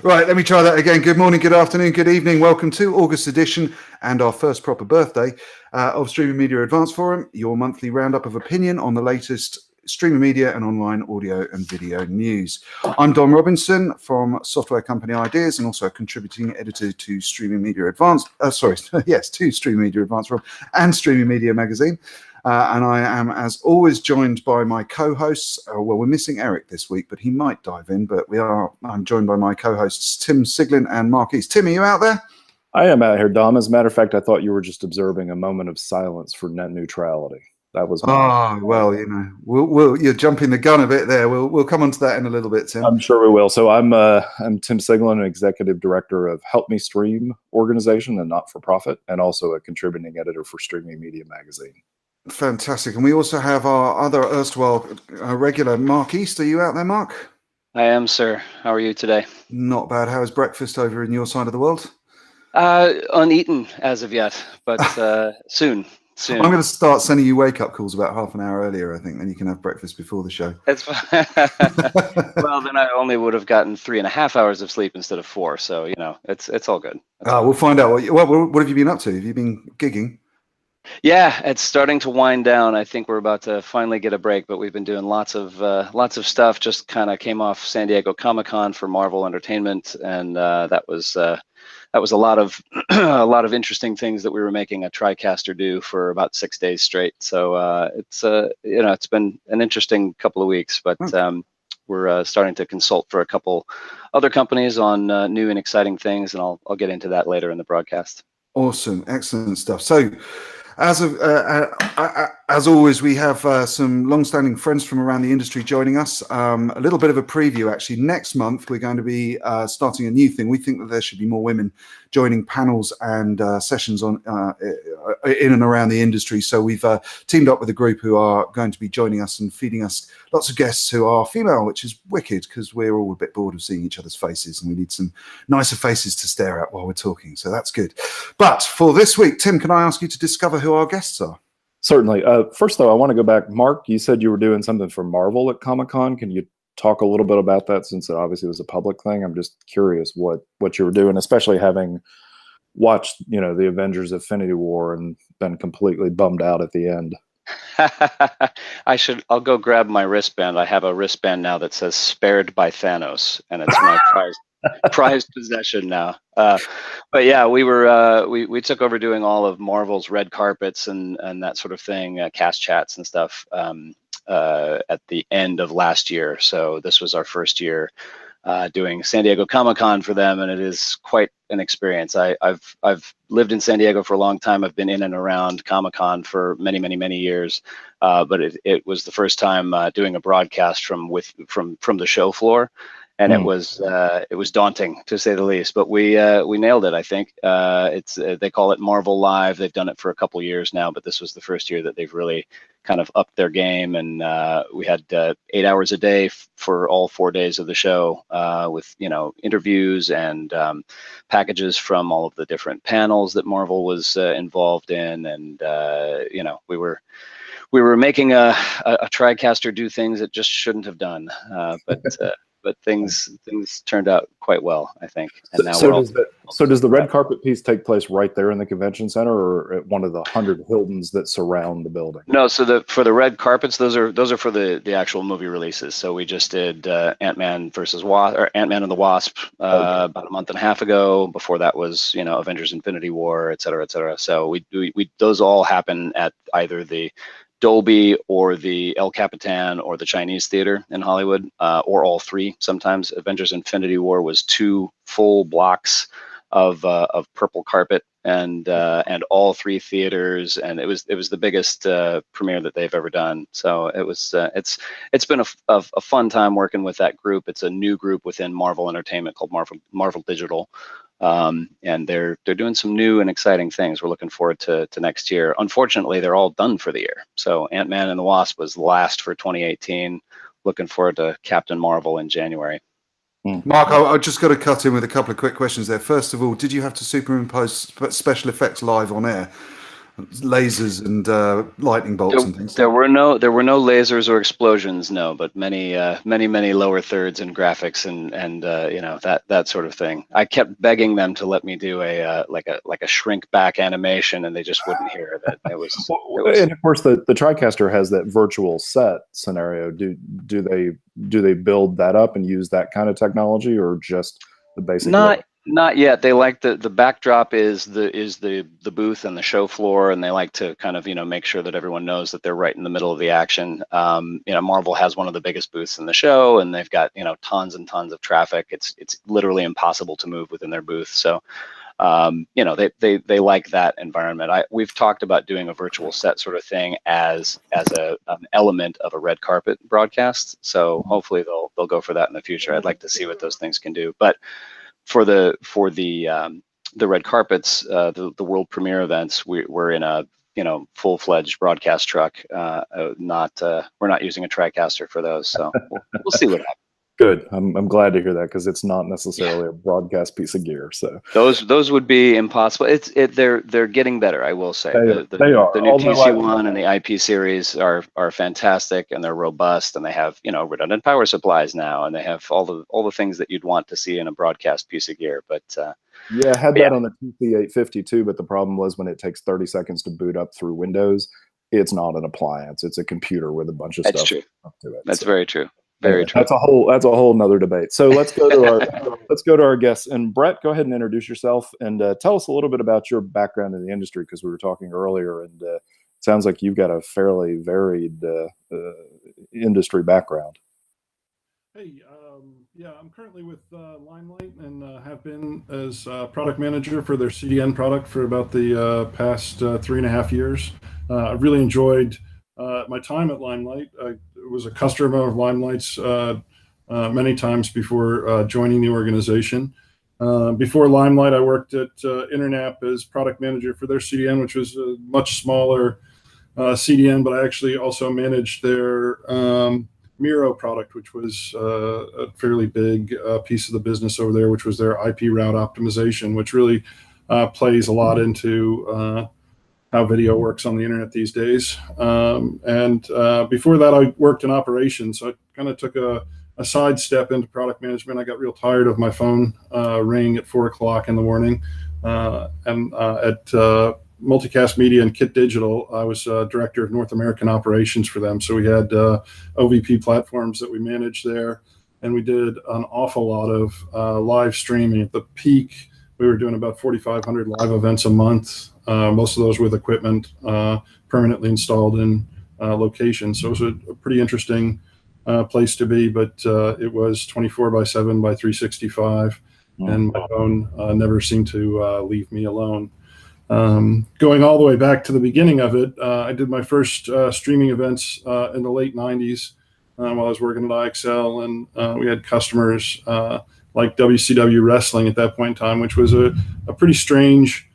Right, let me try that again. Good morning, good afternoon, good evening. Welcome to August edition and our first proper birthday of Streaming Media Advanced Forum, your monthly roundup of opinion on the latest streaming media and online audio and video news. I'm Don Robinson from Software Company Ideas and also a contributing editor to Streaming Media Advanced, to Streaming Media Advanced Forum and Streaming Media Magazine. And I am, as always, joined by my co-hosts. Well, we're missing Eric this week, but he might dive in. But I'm joined by my co-hosts, Tim Siglin and Mark East. Tim, are you out there? I am out here, Dom. As a matter of fact, I thought you were just observing a moment of silence for net neutrality. That was well, you know, you're jumping the gun a bit there. We'll come on to that in a little bit, Tim. I'm sure we will. So I'm Tim Siglin, an executive director of Help Me Stream organization, a not-for-profit, and also a contributing editor for Streaming Media Magazine. Fantastic. And we also have our other erstwhile regular, Mark East. Are you out there, Mark? I am, sir. How are you today? Not bad. How is breakfast over in your side of the world? Uneaten as of yet, but soon. I'm going to start sending you wake-up calls about half an hour earlier, I think, then you can have breakfast before the show. It's well, then I only would have gotten 3.5 hours of sleep instead of 4, so, you know, it's all good. We'll find out. What have you been up to? Have you been gigging? Yeah, it's starting to wind down. I think we're about to finally get a break, but we've been doing lots of stuff. Just kind of came off San Diego Comic-Con for Marvel Entertainment, and that was a lot of a lot of interesting things that we were making a TriCaster do for about 6 days straight. So it's been an interesting couple of weeks, but we're starting to consult for a couple other companies on new and exciting things, and I'll get into that later in the broadcast. Awesome, excellent stuff. So, as always, we have some long-standing friends from around the industry joining us. A little bit of a preview, actually. Next month, we're going to be starting a new thing. We think that there should be more women joining panels and sessions on in and around the industry. So we've teamed up with a group who are going to be joining us and feeding us lots of guests who are female, which is wicked because we're all a bit bored of seeing each other's faces and we need some nicer faces to stare at while we're talking. So that's good. But for this week, Tim, can I ask you to discover who our guests are? Certainly. First, though, I want to go back. Mark, you said you were doing something for Marvel at Comic-Con. Can you talk a little bit about that, since it obviously was a public thing? I'm just curious what you were doing, especially having watched, the Avengers Infinity War and been completely bummed out at the end. I'll go grab my wristband. I have a wristband now that says "Spared by Thanos," and it's my prized possession now. But yeah, we took over doing all of Marvel's red carpets and that sort of thing, cast chats and stuff at the end of last year. So this was our first year doing San Diego Comic-Con for them, and it is quite an experience. I've lived in San Diego for a long time. I've been in and around Comic-Con for many years, but it was the first time doing a broadcast from the show floor. And it was daunting, to say the least, but we nailed it. I think they call it Marvel Live. They've done it for a couple years now, but this was the first year that they've really kind of upped their game. And we had 8 hours a day for all 4 days of the show, with interviews and packages from all of the different panels that Marvel was involved in, and we were making a TriCaster do things it just shouldn't have done, but things turned out quite well, I think. And now does the red carpet piece take place right there in the convention center, or at one of the 100 Hiltons that surround the building? No, so for the red carpets, those are for the actual movie releases. So we just did Ant-Man versus Wasp, or Ant-Man and the Wasp, about a month and a half ago. Before that was Avengers Infinity War, et cetera, et cetera. So we those all happen at either the Dolby or the El Capitan or the Chinese Theater in Hollywood, or all three. Sometimes Avengers Infinity War was 2 full blocks of purple carpet, and all 3 theaters, and it was the biggest premiere that they've ever done. So it was it's been a fun time working with that group. It's a new group within Marvel Entertainment called Marvel Digital. And they're doing some new and exciting things. We're looking forward to next year. Unfortunately, they're all done for the year. So Ant-Man and the Wasp was last for 2018. Looking forward to Captain Marvel in January. Mark, I just got to cut in with a couple of quick questions there. First of all, did you have to superimpose special effects live on air? lasers and lightning bolts and things? There were no lasers or explosions, no, but many lower thirds and graphics and that sort of thing. I kept begging them to let me do a like a shrink back animation, and they just wouldn't hear of it. It was and of course the TriCaster has that virtual set scenario. Do they build that up and use that kind of technology, or just the basic? Not yet. They like the backdrop is the booth and the show floor, and they like to kind of make sure that everyone knows that they're right in the middle of the action. Marvel has one of the biggest booths in the show, and they've got tons and tons of traffic. It's literally impossible to move within their booth. So they like that environment. We've talked about doing a virtual set sort of thing as an element of a red carpet broadcast. So hopefully they'll go for that in the future. I'd like to see what those things can do, but for the red carpets, the world premiere events, we're in a full-fledged broadcast truck. We're not using a TriCaster for those, so we'll see what happens. Good. I'm glad to hear that, because it's not necessarily a broadcast piece of gear. So those would be impossible. They're getting better, I will say. They are. The new TC1 and the IP series are fantastic, and they're robust, and they have redundant power supplies now, and they have all the things that you'd want to see in a broadcast piece of gear. But I had that on the TC850 too, but the problem was when it takes 30 seconds to boot up through Windows, it's not an appliance. It's a computer with a bunch of stuff up to it. That's very true. Very true. That's a whole nother debate. So let's go to our guests. And Brett, go ahead and introduce yourself and tell us a little bit about your background in the industry, because we were talking earlier, and it sounds like you've got a fairly varied industry background. Hey, I'm currently with Limelight, and have been as product manager for their CDN product for about the past 3.5 years. I've really enjoyed my time at Limelight. I was a customer of Limelight's many times before joining the organization. Before Limelight, I worked at Internap as product manager for their CDN, which was a much smaller CDN, but I actually also managed their Miro product, which was a fairly big piece of the business over there, which was their IP route optimization, which really plays a lot into how video works on the internet these days. And before that, I worked in operations. So I kind of took a sidestep into product management. I got real tired of my phone ringing at 4 o'clock in the morning. And at Multicast Media and Kit Digital, I was director of North American operations for them. So we had OVP platforms that we managed there, and we did an awful lot of live streaming. At the peak, we were doing about 4,500 live events a month, most of those with equipment permanently installed in locations. So it was a pretty interesting place to be, but it was 24/7 by 365, and my phone never seemed to leave me alone. Going all the way back to the beginning of it, I did my first streaming events in the late 90s while I was working at IXL, and we had customers like WCW Wrestling at that point in time, which was a pretty strange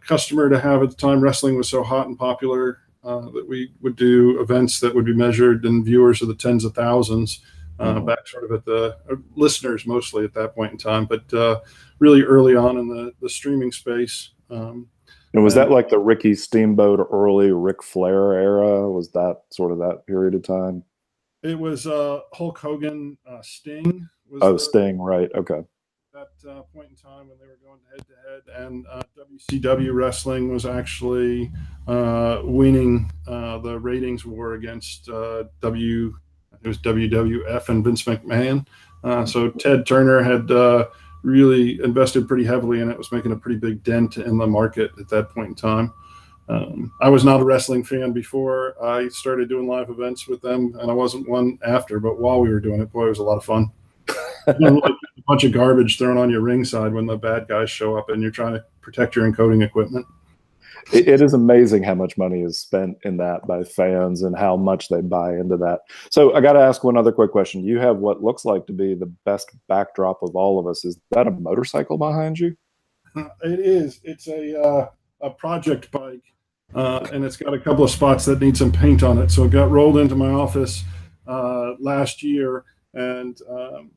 customer to have at the time. Wrestling was so hot and popular that we would do events that would be measured in viewers of the tens of thousands, back sort of at the listeners mostly at that point in time, but really early on in the streaming space. And was that like the Ricky Steamboat early Ric Flair era? Was that sort of that period of time? It was Hulk Hogan, Sting. Sting, right? Okay. That point in time when they were going head to head, and WCW Wrestling was actually winning the ratings war against WWF and Vince McMahon. So Ted Turner had really invested pretty heavily in it, was making a pretty big dent in the market at that point in time. I was not a wrestling fan before I started doing live events with them, and I wasn't one after, but while we were doing it, boy, it was a lot of fun. Like a bunch of garbage thrown on your ringside when the bad guys show up and you're trying to protect your encoding equipment. It is amazing how much money is spent in that by fans and how much they buy into that. So I got to ask one other quick question. You have what looks like to be the best backdrop of all of us. Is that a motorcycle behind you? It is. It's a project bike, and it's got a couple of spots that need some paint on it. So it got rolled into my office last year, and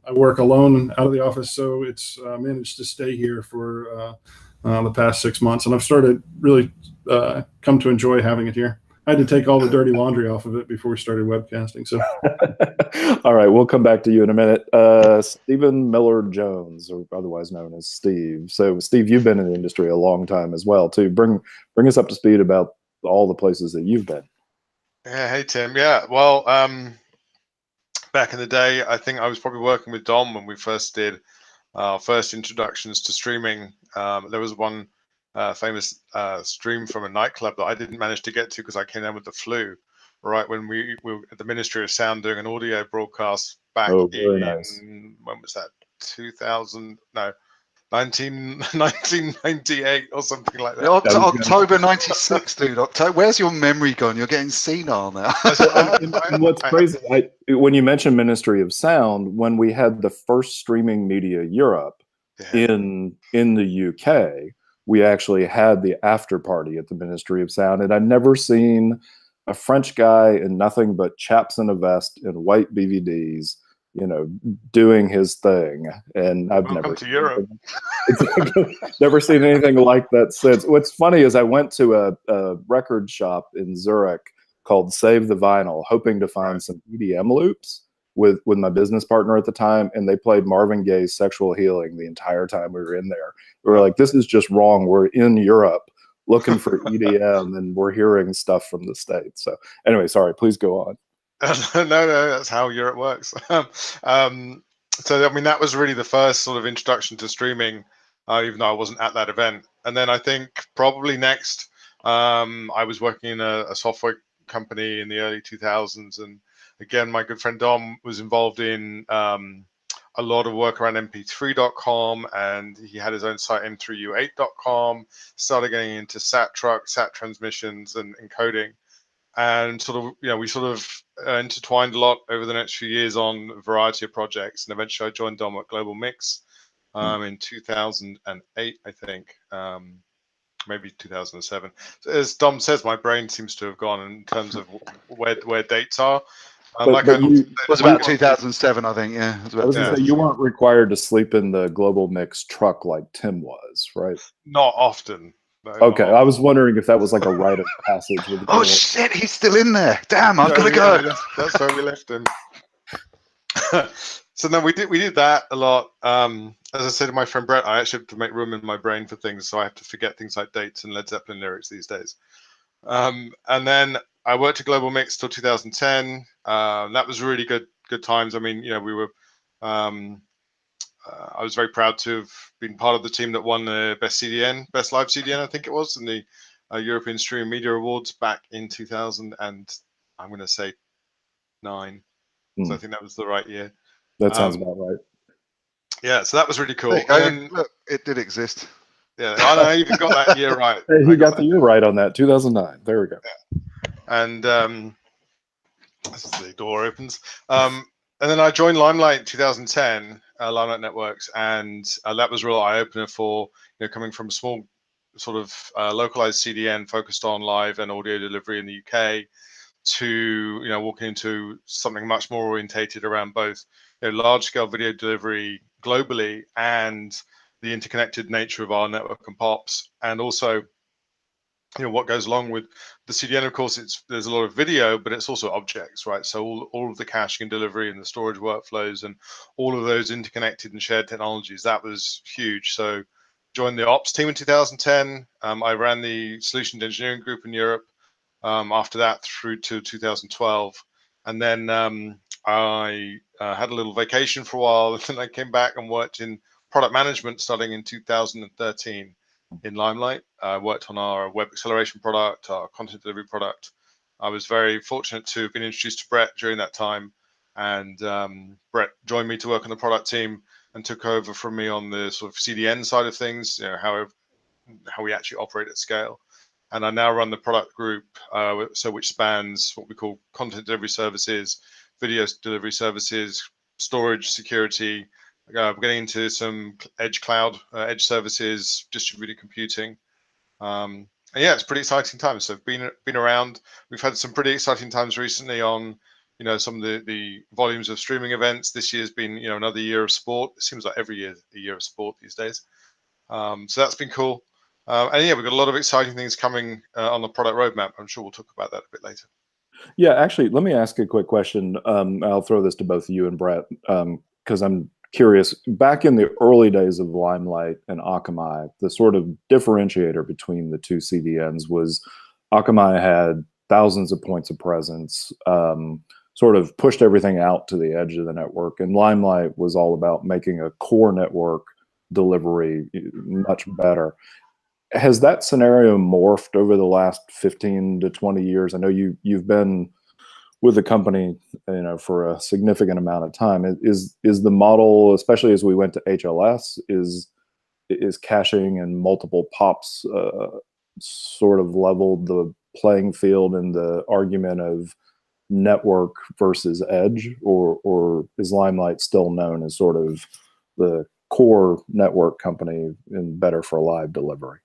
I work alone out of the office, so it's managed to stay here for the past 6 months, and I've started really come to enjoy having it here. I had to take all the dirty laundry off of it before we started webcasting. So, all right, we'll come back to you in a minute. Stephen Miller Jones, or otherwise known as Steve. So, Steve, you've been in the industry a long time as well, too. Bring us up to speed about all the places that you've been. Yeah, hey Tim. Yeah, well, back in the day, I think I was probably working with Dom when we first did our first introductions to streaming. There was one famous stream from a nightclub that I didn't manage to get to because I came down with the flu, right when we were at the Ministry of Sound doing an audio broadcast back very in, nice. when was that? 2000? No, 1998 or something like that. October 96, dude. October. Where's your memory gone? You're getting senile now. And what's crazy, when you mentioned Ministry of Sound, when we had the first Streaming Media Europe in the UK, we actually had the after party at the Ministry of Sound, and I'd never seen a French guy in nothing but chaps in a vest and white BVDs, doing his thing. And I've Welcome never to Europe. never seen anything like that since. What's funny is I went to a record shop in Zurich called Save the Vinyl, hoping to find some EDM loops with my business partner at the time, and they played Marvin Gaye's Sexual Healing the entire time we were in there. We were like, this is just wrong. We're in Europe looking for EDM, and we're hearing stuff from the States. So anyway, sorry, please go on. No, that's how Europe works. So I mean, that was really the first sort of introduction to streaming, even though I wasn't at that event. And then I think probably next, I was working in a software company in the early 2000s, and again, my good friend Dom was involved in a lot of work around mp3.com, and he had his own site m3u8.com, started getting into sat transmissions and encoding. And sort of, we sort of intertwined a lot over the next few years on a variety of projects. And eventually I joined Dom at Global Mix in 2008, I think, maybe 2007. So as Dom says, my brain seems to have gone in terms of where dates are. It was about 2007, I think. Yeah, I was going to say, you weren't required to sleep in the Global Mix truck like Tim was, right? Not often. No, okay, I was wondering if that was like a rite of passage. With oh shit, he's still in there. Damn, I've got to go. That's where we left him. So then we did that a lot. As I said to my friend Brett, I actually have to make room in my brain for things, so I have to forget things like dates and Led Zeppelin lyrics these days. And then I worked at Global Mix till 2010. That was really good times. I mean, we were. I was very proud to have been part of the team that won the best live CDN, I think it was, in the European Streaming Media Awards back in 2000, and I'm going to say 9. So I think that was the right year. That sounds about right. Yeah, so that was really cool. And look, it did exist. Yeah, I even got that year right. Hey, he got the year right on that, 2009. There we go. Yeah. And as the door opens. And then I joined Limelight in 2010, Limelight Networks, and that was a real eye-opener for, coming from a small sort of localized CDN focused on live and audio delivery in the UK to, walking into something much more orientated around both large-scale video delivery globally and the interconnected nature of our network and POPs, and also what goes along with the CDN. Of course, there's a lot of video, but it's also objects, right? So all of the caching and delivery and the storage workflows and all of those interconnected and shared technologies, that was huge. So joined the ops team in 2010. I ran the solutions engineering group in Europe after that through to 2012. And then I had a little vacation for a while, and then I came back and worked in product management starting in 2013. In Limelight. I worked on our web acceleration product, our content delivery product. I was very fortunate to have been introduced to Brett during that time, and Brett joined me to work on the product team and took over from me on the sort of CDN side of things, how we actually operate at scale. And I now run the product group, which spans what we call content delivery services, video delivery services, storage, security. We're getting into some edge cloud, edge services, distributed computing. And yeah, it's pretty exciting times. So I've been around. We've had some pretty exciting times recently on, some of the volumes of streaming events. This year's been, another year of sport. It seems like every year a year of sport these days. So that's been cool. And yeah, we've got a lot of exciting things coming on the product roadmap. I'm sure we'll talk about that a bit later. Yeah, actually, let me ask a quick question. I'll throw this to both you and Brett because I'm curious. Back in the early days of Limelight and Akamai, the sort of differentiator between the two CDNs was Akamai had thousands of points of presence, sort of pushed everything out to the edge of the network, and Limelight was all about making a core network delivery much better. Has that scenario morphed over the last 15 to 20 years? I know you've been with the company, for a significant amount of time. Is the model, especially as we went to HLS, is caching and multiple pops sort of leveled the playing field in the argument of network versus edge, or is Limelight still known as sort of the core network company and better for live delivery?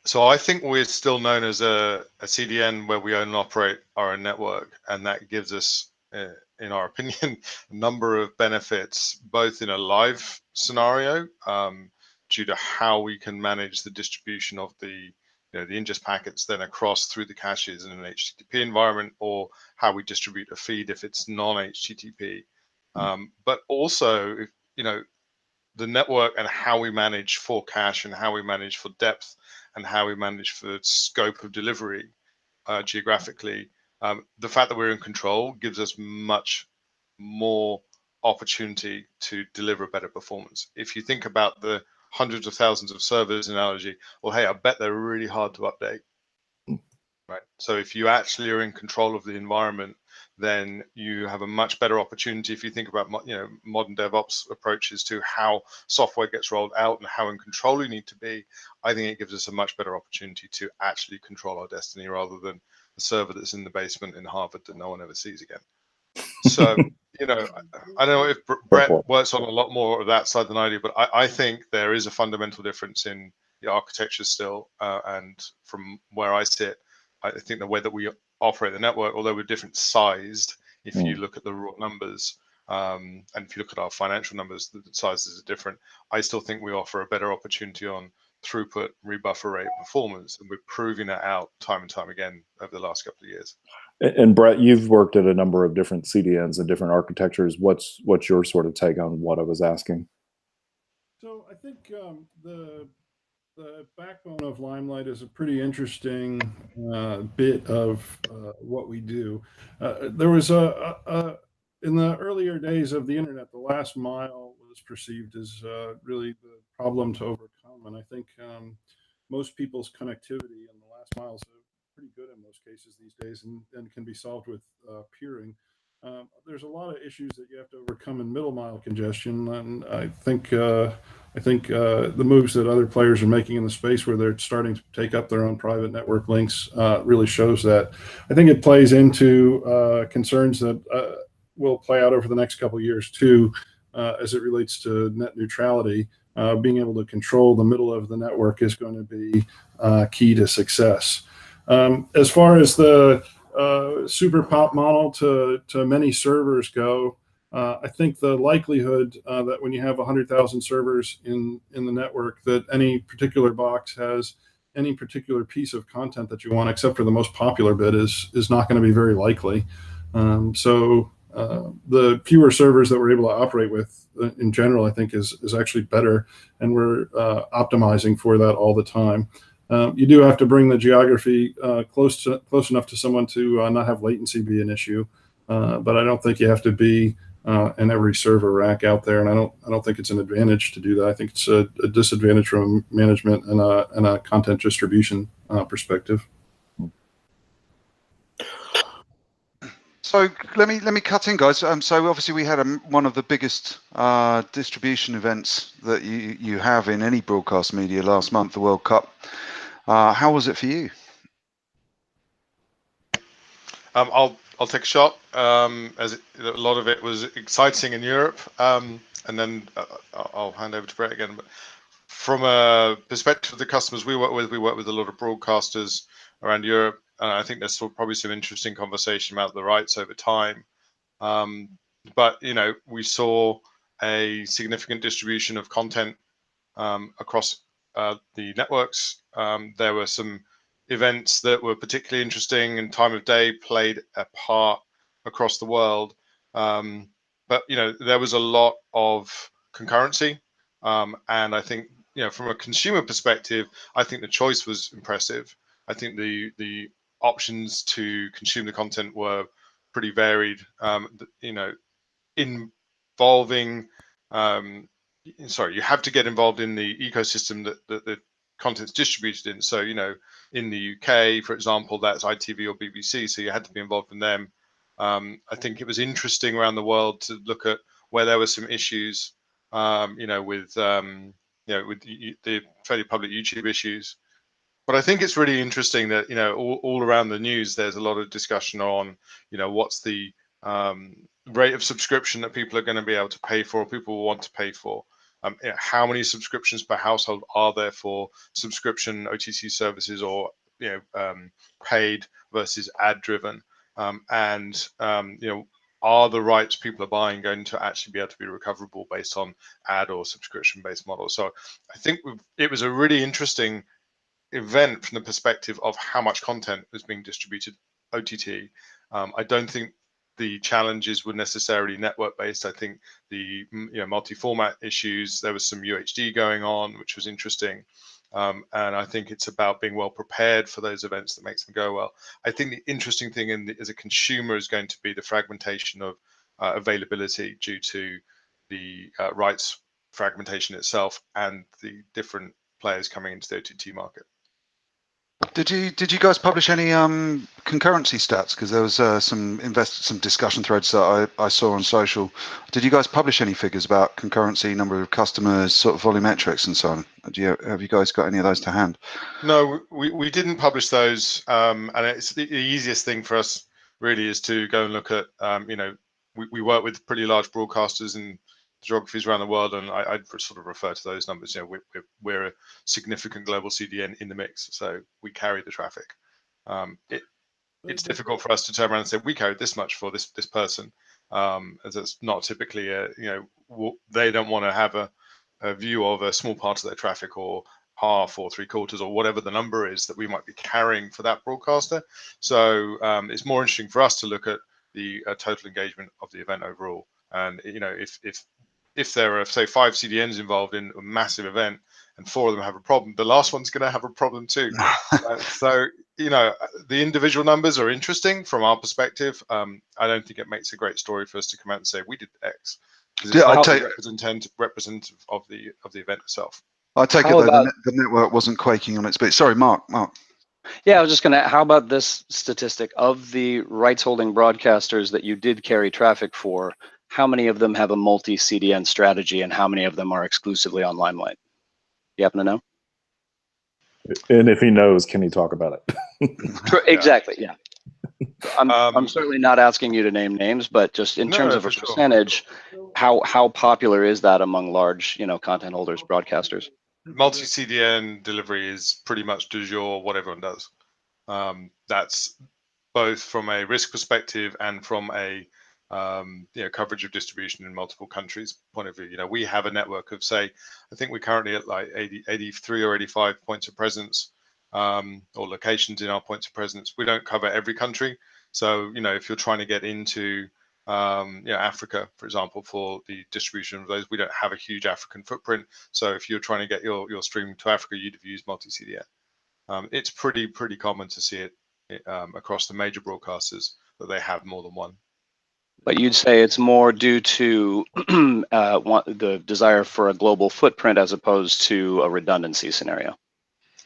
So I think we're still known as a CDN where we own and operate our own network, and that gives us, in our opinion, a number of benefits, both in a live scenario, due to how we can manage the distribution of the ingest packets then across through the caches in an HTTP environment, or how we distribute a feed if it's non-HTTP. But also, the network and how we manage for cache and how we manage for depth and how we manage for scope of delivery geographically. The fact that we're in control gives us much more opportunity to deliver better performance. If you think about the hundreds of thousands of servers analogy, well, hey, I bet they're really hard to update. Right. So if you actually are in control of the environment, then you have a much better opportunity. If you think about modern DevOps approaches to how software gets rolled out and how in control you need to be, I think it gives us a much better opportunity to actually control our destiny rather than a server that's in the basement in Harvard that no one ever sees again. So I don't know if Brett works on a lot more of that side than I do, but I think there is a fundamental difference in the architecture still, and from where I sit, I think the way that we operate the network, although we're different sized, if you look at the raw numbers, and if you look at our financial numbers, the sizes are different. I still think we offer a better opportunity on throughput, rebuffer rate, performance, and we're proving that out time and time again over the last couple of years. And Brett, you've worked at a number of different CDNs and different architectures. What's your sort of take on what I was asking? So I think the backbone of Limelight is a pretty interesting bit of what we do. There was in the earlier days of the internet, the last mile was perceived as really the problem to overcome. And I think most people's connectivity in the last mile is pretty good in most cases these days, and can be solved with peering. There's a lot of issues that you have to overcome in middle mile congestion, and I think the moves that other players are making in the space, where they're starting to take up their own private network links, really shows that. I think it plays into concerns that will play out over the next couple of years too, as it relates to net neutrality. Being able to control the middle of the network is going to be key to success. As far as the super pop model to many servers go, I think the likelihood that when you have 100,000 servers in the network, that any particular box has any particular piece of content that you want, except for the most popular bit, is not going to be very likely. So the fewer servers that we're able to operate with in general, I think is actually better, and we're optimizing for that all the time. You do have to bring the geography close enough to someone to not have latency be an issue, but I don't think you have to be in every server rack out there, and I don't think it's an advantage to do that. I think it's a disadvantage from management and a content distribution perspective. So let me cut in, guys. So obviously we had one of the biggest distribution events that you have in any broadcast media last month, the World Cup. How was it for you? I'll take a shot. A lot of it was exciting in Europe, and then I'll hand over to Brett again. But from a perspective of the customers we work with a lot of broadcasters around Europe. I think there's probably some interesting conversation about the rights over time. But we saw a significant distribution of content across the networks. There were some events that were particularly interesting, and time of day played a part across the world. But there was a lot of concurrency, and I think from a consumer perspective, I think the choice was impressive. I think the options to consume the content were pretty varied. Involving you have to get involved in the ecosystem that the content's distributed in. So in the UK, for example, that's ITV or BBC, so you had to be involved in them. I think it was interesting around the world to look at where there were some issues, with the fairly public YouTube issues. But I think it's really interesting that all around the news there's a lot of discussion on what's the rate of subscription that people are going to be able to pay for, or people will want to pay for. How many subscriptions per household are there for subscription OTT services, or paid versus ad driven, and are the rights people are buying going to actually be able to be recoverable based on ad or subscription based models? So I think it was a really interesting event from the perspective of how much content was being distributed OTT. I don't think the challenges were necessarily network based. I think the multi-format issues, there was some UHD going on, which was interesting. And I think it's about being well prepared for those events that makes them go well. I think the interesting thing as a consumer is going to be the fragmentation of availability due to the rights fragmentation itself and the different players coming into the OTT market. Did you guys publish any concurrency stats? Because there was some discussion threads that I saw on social. Did you guys publish any figures about concurrency, number of customers, sort of volumetrics and so on? Have you guys got any of those to hand? No, we didn't publish those, and it's the easiest thing for us really is to go and look at we work with pretty large broadcasters in geographies around the world, and I'd sort of refer to those numbers. We're a significant global CDN in the mix, so we carry the traffic. It's difficult for us to turn around and say we carried this much for this person, as it's not typically they don't want to have a view of a small part of their traffic, or half or three quarters, or whatever the number is that we might be carrying for that broadcaster. So it's more interesting for us to look at the total engagement of the event overall. And if there are, say, 5 CDNs involved in a massive event and 4 of them have a problem, the last one's going to have a problem too. So the individual numbers are interesting from our perspective. I don't think it makes a great story for us to come out and say we did X, because it's not representative of the event itself. I take it that the network wasn't quaking on its beat. Sorry, Mark. Yeah, I was just going to, how about this statistic of the rights holding broadcasters that you did carry traffic for? How many of them have a multi-CDN strategy, and how many of them are exclusively on Limelight? You happen to know? And if he knows, can he talk about it? Exactly, yeah. I'm certainly not asking you to name names, but just in terms of a percentage, how popular is that among large, content holders, broadcasters? Multi-CDN delivery is pretty much du jour, what everyone does. That's both from a risk perspective and from a coverage of distribution in multiple countries point of view. We have a network of, say, I think we're currently at like 83 or 85 points of presence, or locations in our points of presence. We don't cover every country. So, if you're trying to get into Africa, for example, for the distribution of those, we don't have a huge African footprint. So if you're trying to get your stream to Africa, you'd have used multi-CDN. It's pretty common to see it across the major broadcasters that they have more than one. But you'd say it's more due to the desire for a global footprint as opposed to a redundancy scenario?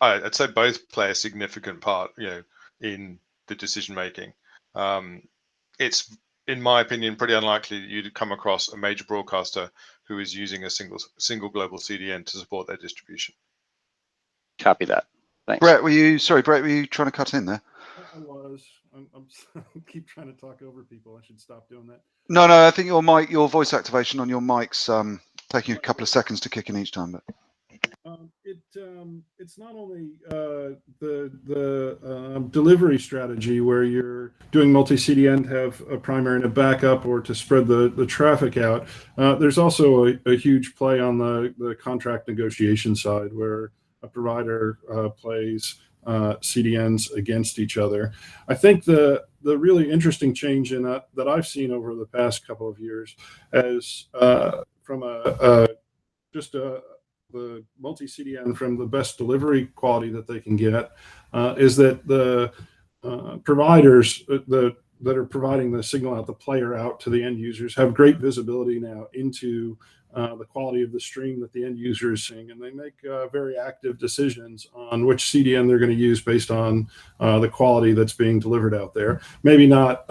I'd say both play a significant part, in the decision making. It's, in my opinion, pretty unlikely that you'd come across a major broadcaster who is using a single global CDN to support their distribution. Copy that. Thanks. Brett, were you trying to cut in there? I was. I keep trying to talk over people. I should stop doing that. No, I think your voice activation on your mic's taking a couple of seconds to kick in each time. But it's not only the delivery strategy where you're doing multi-CDN to have a primary and a backup, or to spread the traffic out. There's also a huge play on the contract negotiation side, where a provider plays CDNs against each other. I think the really interesting change in that I've seen over the past couple of years as from the multi-CDN from the best delivery quality that they can get is that the providers that are providing the signal out, the player out to the end users, have great visibility now into the quality of the stream that the end user is seeing, and they make very active decisions on which CDN they're going to use based on the quality that's being delivered out there. Maybe not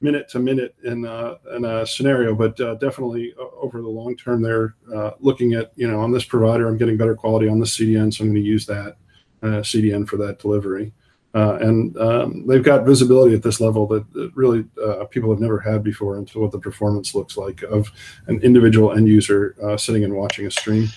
minute to minute in a scenario, but definitely over the long term, they're looking at, on this provider, I'm getting better quality on this CDN, so I'm going to use that CDN for that delivery. And they've got visibility at this level that really people have never had before into what the performance looks like of an individual end user sitting and watching a stream.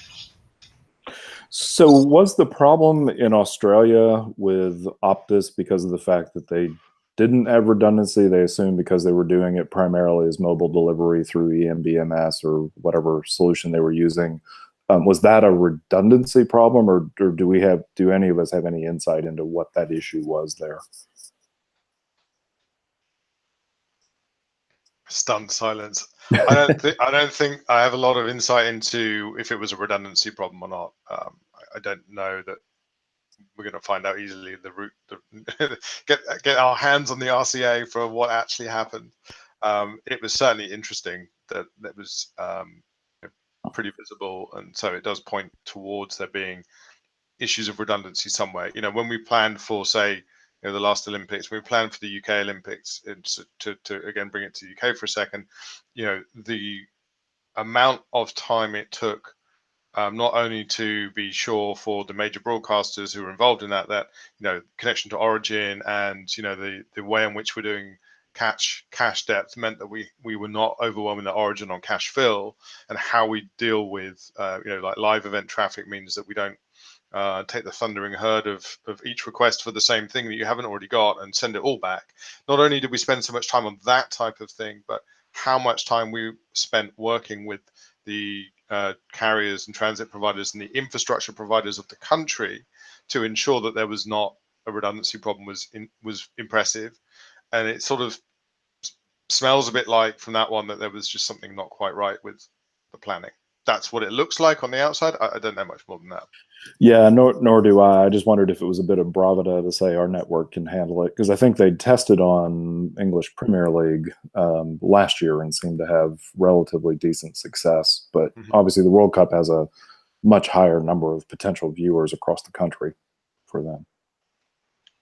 So was the problem in Australia with Optus because of the fact that they didn't have redundancy? They assumed because they were doing it primarily as mobile delivery through EMBMS or whatever solution they were using. Was that a redundancy problem, or do any of us have any insight into what that issue was there? Stunned silence. I don't think I have a lot of insight into if it was a redundancy problem or not. I don't know that we're going to find out easily the root. Get our hands on the RCA for what actually happened. It was certainly interesting that it was pretty visible, and so it does point towards there being issues of redundancy somewhere. When we planned for, say, the last Olympics, we planned for the UK Olympics, and to again bring it to the UK for a second, the amount of time it took, not only to be sure for the major broadcasters who were involved in that connection to origin, and the way in which we're doing cache depth meant that we were not overwhelming the origin on cache fill, and how we deal with like live event traffic means that we don't take the thundering herd of each request for the same thing that you haven't already got and send it all back. Not only did we spend so much time on that type of thing, but how much time we spent working with the carriers and transit providers and the infrastructure providers of the country to ensure that there was not a redundancy problem was impressive. And it sort of smells a bit like from that one that there was just something not quite right with the planning. That's what it looks like on the outside. I don't know much more than that. Yeah, nor do I. I just wondered if it was a bit of bravado to say our network can handle it, because I think they tested on English Premier League last year and seemed to have relatively decent success. But obviously the World Cup has a much higher number of potential viewers across the country for them.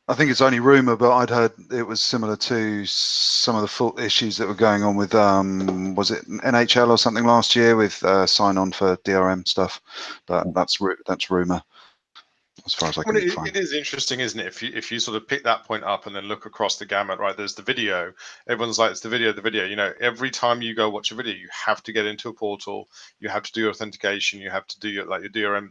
I think it's only rumor, but I'd heard it was similar to some of the fault issues that were going on with, was it NHL or something last year with sign on for DRM stuff, but that's rumor as far as I can find. It is interesting, isn't it? If you sort of pick that point up and then look across the gamut, right? There's the video. Everyone's like, it's the video. Every time you go watch a video, you have to get into a portal. You have to do authentication. You have to do your DRM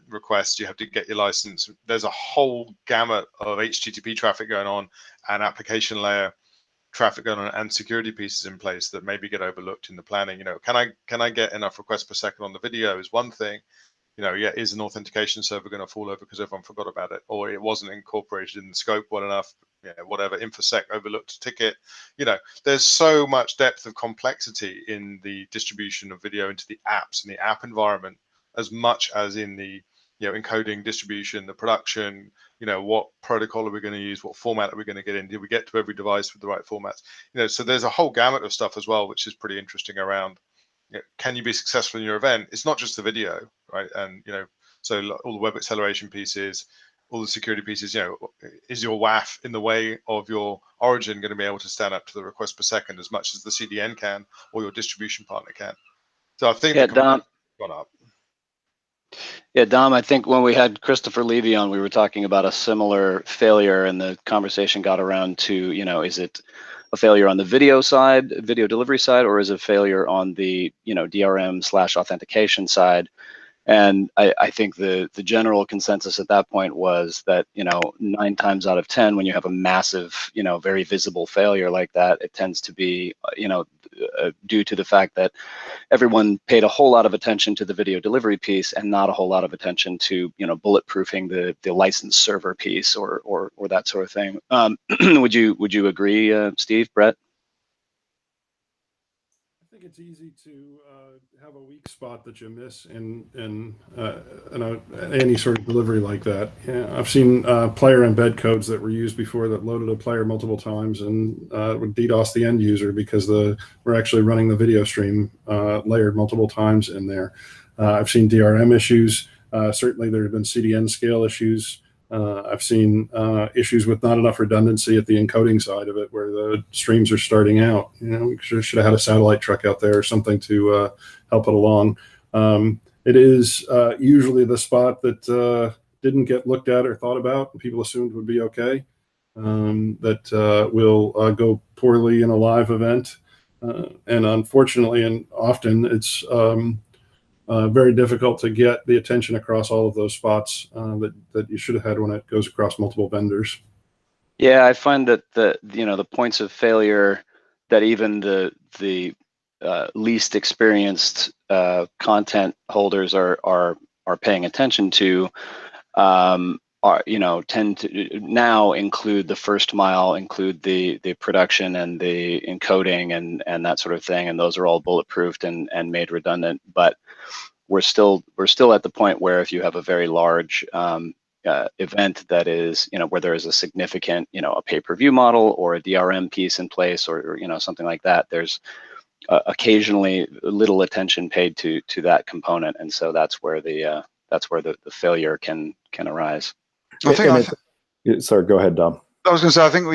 requests. You have to get your license. There's a whole gamut of HTTP traffic going on and application layer traffic going on and security pieces in place that maybe get overlooked in the planning. Can I get enough requests per second on the video is one thing. Is an authentication server going to fall over because everyone forgot about it, or it wasn't incorporated in the scope well enough? Whatever, InfoSec overlooked a ticket. There's so much depth of complexity in the distribution of video into the apps and the app environment, as much as in the encoding, distribution, the production. What protocol are we going to use? What format are we going to get in? Did we get to every device with the right formats? So there's a whole gamut of stuff as well, which is pretty interesting around. Can you be successful in your event? It's not just the video, right? And so all the web acceleration pieces, all the security pieces. Is your WAF in the way of your origin going to be able to stand up to the request per second as much as the CDN can, or your distribution partner can? So I think Dom, gone up. Yeah, Dom, I think when we had Christopher Levy on, we were talking about a similar failure, and the conversation got around to, is it a failure on the video side, video delivery side, or is it a failure on the, DRM/authentication side? And I think the general consensus at that point was that, 9 times out of 10, when you have a massive, very visible failure like that, it tends to be, due to the fact that everyone paid a whole lot of attention to the video delivery piece and not a whole lot of attention to, you know, bulletproofing the licensed server piece or that sort of thing. Would you agree, Steve, Brett? I think it's easy to have a weak spot that you miss in any sort of delivery like that. Yeah, I've seen player embed codes that were used before that loaded a player multiple times and would DDoS the end user because we're actually running the video stream layered multiple times in there. I've seen DRM issues. Certainly there have been CDN scale issues. I've seen issues with not enough redundancy at the encoding side of it, where the streams are starting out. You know, we should have had a satellite truck out there or something to help it along. It is usually the spot that didn't get looked at or thought about, and people assumed would be okay, that will go poorly in a live event. And unfortunately, and often it's very difficult to get the attention across all of those spots that you should have had when it goes across multiple vendors. Yeah, I find that the points of failure that even the least experienced content holders are paying attention to tend to now include the first mile, include the production and the encoding and that sort of thing, and those are all bulletproofed and made redundant. But we're still at the point where if you have a very large event that is, you know, where there is a significant, you know, a pay-per-view model or a DRM piece in place or you know, something like that, there's occasionally little attention paid to that component, and so that's where the failure can arise. Sorry, go ahead, Dom. I was going to say, I think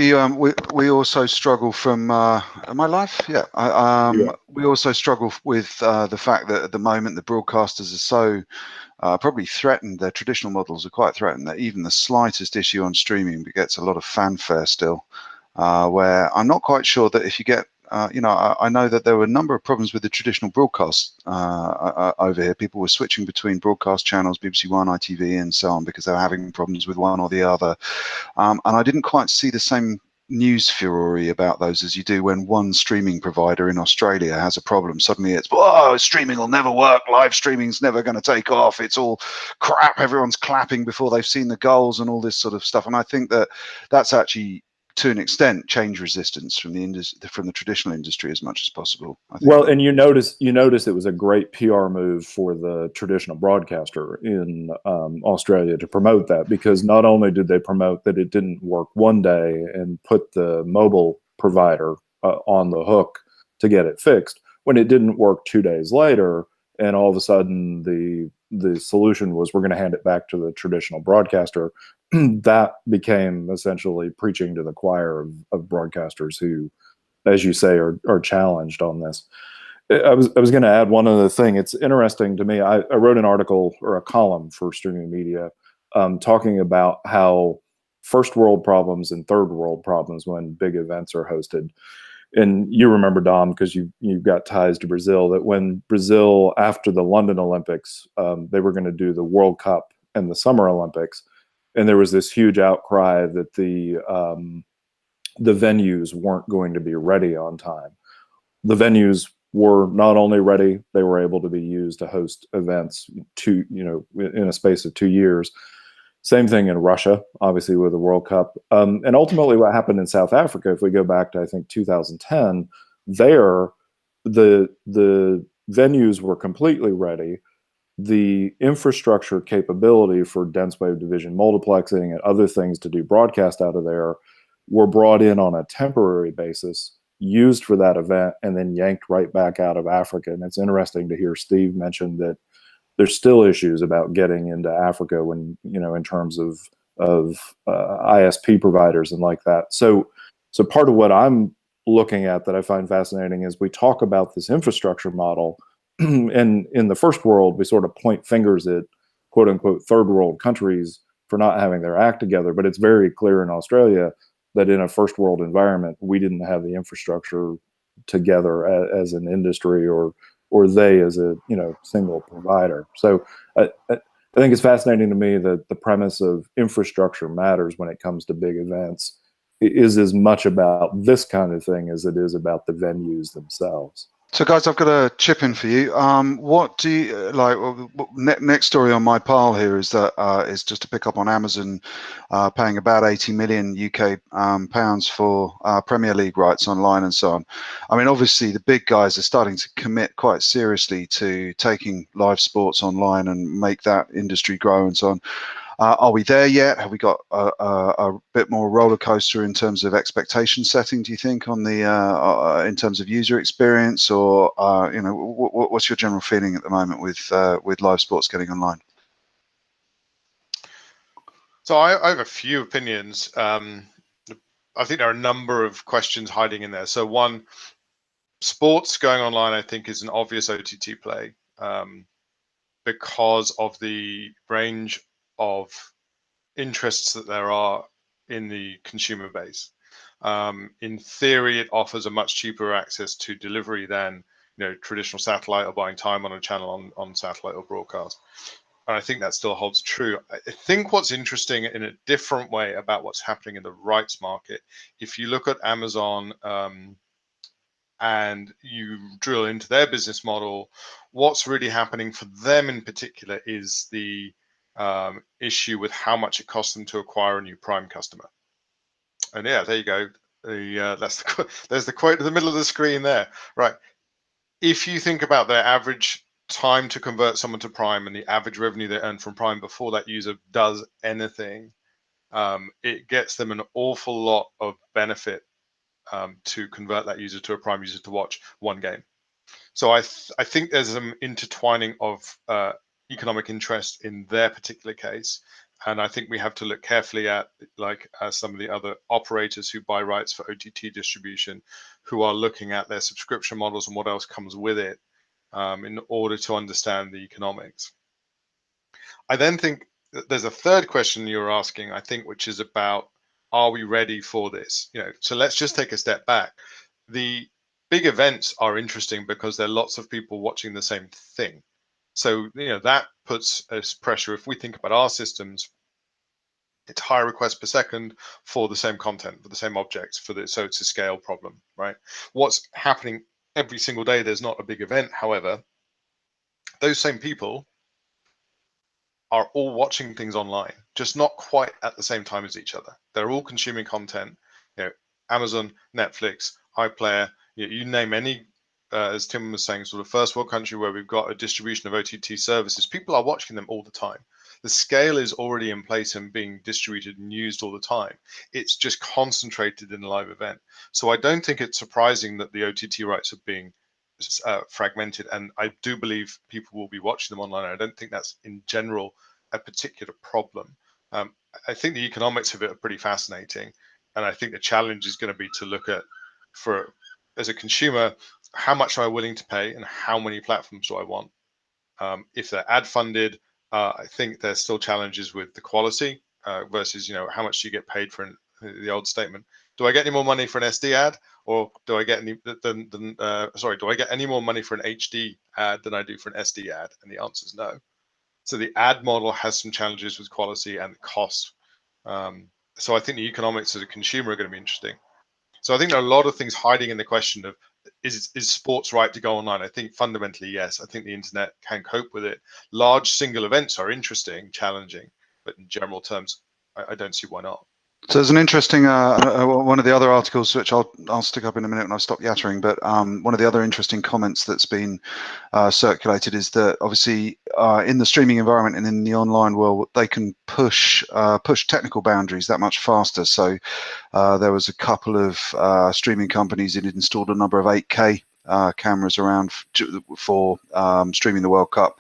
we also struggle from my life. Yeah, we also struggle with the fact that at the moment the broadcasters are so probably threatened. Their traditional models are quite threatened that even the slightest issue on streaming gets a lot of fanfare still. Where I'm not quite sure that if you get I know that there were a number of problems with the traditional broadcast over here. People were switching between broadcast channels, BBC One, ITV, and so on, because they were having problems with one or the other. And I didn't quite see the same news fury about those as you do when one streaming provider in Australia has a problem. Suddenly it's, oh, streaming will never work. Live streaming's never going to take off. It's all crap. Everyone's clapping before they've seen the goals and all this sort of stuff. And I think that that's actually, to an extent, change resistance from the traditional industry as much as possible. Well, and you notice it was a great PR move for the traditional broadcaster in Australia to promote that, because not only did they promote that it didn't work one day and put the mobile provider on the hook to get it fixed, when it didn't work 2 days later, and all of a sudden the solution was we're going to hand it back to the traditional broadcaster. That became essentially preaching to the choir of broadcasters who, as you say, are challenged on this. I was going to add one other thing. It's interesting to me. I wrote an article or a column for Streaming Media talking about how first world problems and third world problems when big events are hosted. And you remember, Dom, because you've got ties to Brazil, that when Brazil, after the London Olympics, they were going to do the World Cup and the Summer Olympics. And there was this huge outcry that the venues weren't going to be ready on time. The venues were not only ready, they were able to be used to host events in a space of 2 years. Same thing in Russia, obviously, with the World Cup. And ultimately what happened in South Africa, if we go back to, I think, 2010, there, the venues were completely ready. The infrastructure capability for dense wave division multiplexing and other things to do broadcast out of there were brought in on a temporary basis, used for that event, and then yanked right back out of Africa. And it's interesting to hear Steve mention that there's still issues about getting into Africa when, in terms of ISP providers and like that. So part of what I'm looking at that I find fascinating is we talk about this infrastructure model. And in the first world, we sort of point fingers at quote unquote third world countries for not having their act together. But it's very clear in Australia that in a first world environment, we didn't have the infrastructure together as an industry or they as a single provider. So I think it's fascinating to me that the premise of infrastructure matters when it comes to big events. is as much about this kind of thing as it is about the venues themselves. So, guys, I've got a chip in for you. What do you like? Next story on my pile here is that is just to pick up on Amazon paying about 80 million UK pounds for Premier League rights online and so on. I mean, obviously, the big guys are starting to commit quite seriously to taking live sports online and make that industry grow and so on. Are we there yet? Have we got a bit more roller coaster in terms of expectation setting, do you think, on the in terms of user experience, or you know, what's your general feeling at the moment with live sports getting online? So I have a few opinions. I think there are a number of questions hiding in there. So one, sports going online, I think, is an obvious OTT play because of the range of interests that there are in the consumer base. In theory, it offers a much cheaper access to delivery than traditional satellite or buying time on a channel on satellite or broadcast. And I think that still holds true. I think what's interesting in a different way about what's happening in the rights market, if you look at Amazon and you drill into their business model, what's really happening for them in particular is the issue with how much it costs them to acquire a new Prime customer. And yeah, there you go. There's the quote in the middle of the screen there, right? If you think about their average time to convert someone to Prime and the average revenue they earn from Prime before that user does anything, it gets them an awful lot of benefit to convert that user to a Prime user to watch one game. So I think there's some intertwining of economic interest in their particular case. And I think we have to look carefully at some of the other operators who buy rights for OTT distribution, who are looking at their subscription models and what else comes with it in order to understand the economics. I then think that there's a third question you're asking, I think, which is about, are we ready for this? So let's just take a step back. The big events are interesting because there are lots of people watching the same thing. So, that puts us pressure. If we think about our systems, it's higher requests per second for the same content, for the same objects, so it's a scale problem, right? What's happening every single day, there's not a big event. However, those same people are all watching things online, just not quite at the same time as each other. They're all consuming content. Amazon, Netflix, iPlayer, you name any, as Tim was saying, sort of first world country where we've got a distribution of OTT services, people are watching them all the time. The scale is already in place and being distributed and used all the time. It's just concentrated in a live event. So I don't think it's surprising that the OTT rights are being fragmented, and I do believe people will be watching them online. I don't think that's in general a particular problem. I think the economics of it are pretty fascinating, and I think the challenge is going to be to look at, as a consumer, how much am I willing to pay and how many platforms do I want? If they're ad funded, I think there's still challenges with the quality versus how much do you get paid for the old statement. Do I get any more money for an SD ad, or do I get any do I get any more money for an HD ad than I do for an SD ad? And the answer is no. So the ad model has some challenges with quality and cost. So I think the economics as a consumer are going to be interesting. So I think there are a lot of things hiding in the question of, is sports right to go online? I think fundamentally, yes. I think the internet can cope with it. Large single events are interesting, challenging, but in general terms, I don't see why not. So there's an interesting one of the other articles, which I'll stick up in a minute when I stop yattering, but one of the other interesting comments that's been circulated is that obviously in the streaming environment and in the online world, they can push technical boundaries that much faster. So there was a couple of streaming companies that had installed a number of 8K cameras around for streaming the World Cup.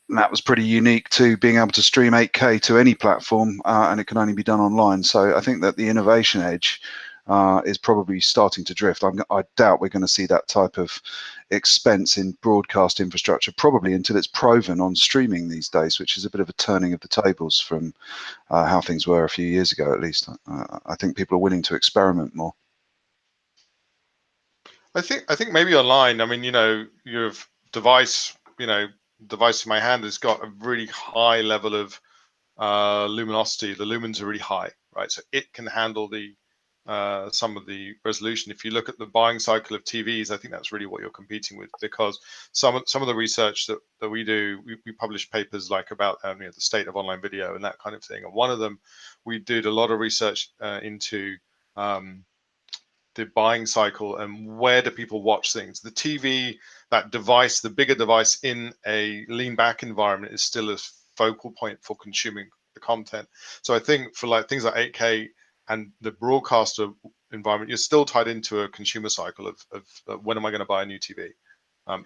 And that was pretty unique to being able to stream 8K to any platform, and it can only be done online. So I think that the innovation edge is probably starting to drift. I doubt we're going to see that type of expense in broadcast infrastructure probably until it's proven on streaming these days, which is a bit of a turning of the tables from how things were a few years ago, at least. I think people are willing to experiment more. I think maybe online. I mean, your device in my hand has got a really high level of luminosity. The lumens are really high, right? So it can handle the some of the resolution. If you look at the buying cycle of TVs, I think that's really what you're competing with, because some of the research that we do, we publish papers like about the state of online video and that kind of thing. And one of them, we did a lot of research into the buying cycle and where do people watch things. The TV, that device, the bigger device in a lean back environment is still a focal point for consuming the content. So I think for like things like 8K and the broadcaster environment, you're still tied into a consumer cycle of when am I going to buy a new TV?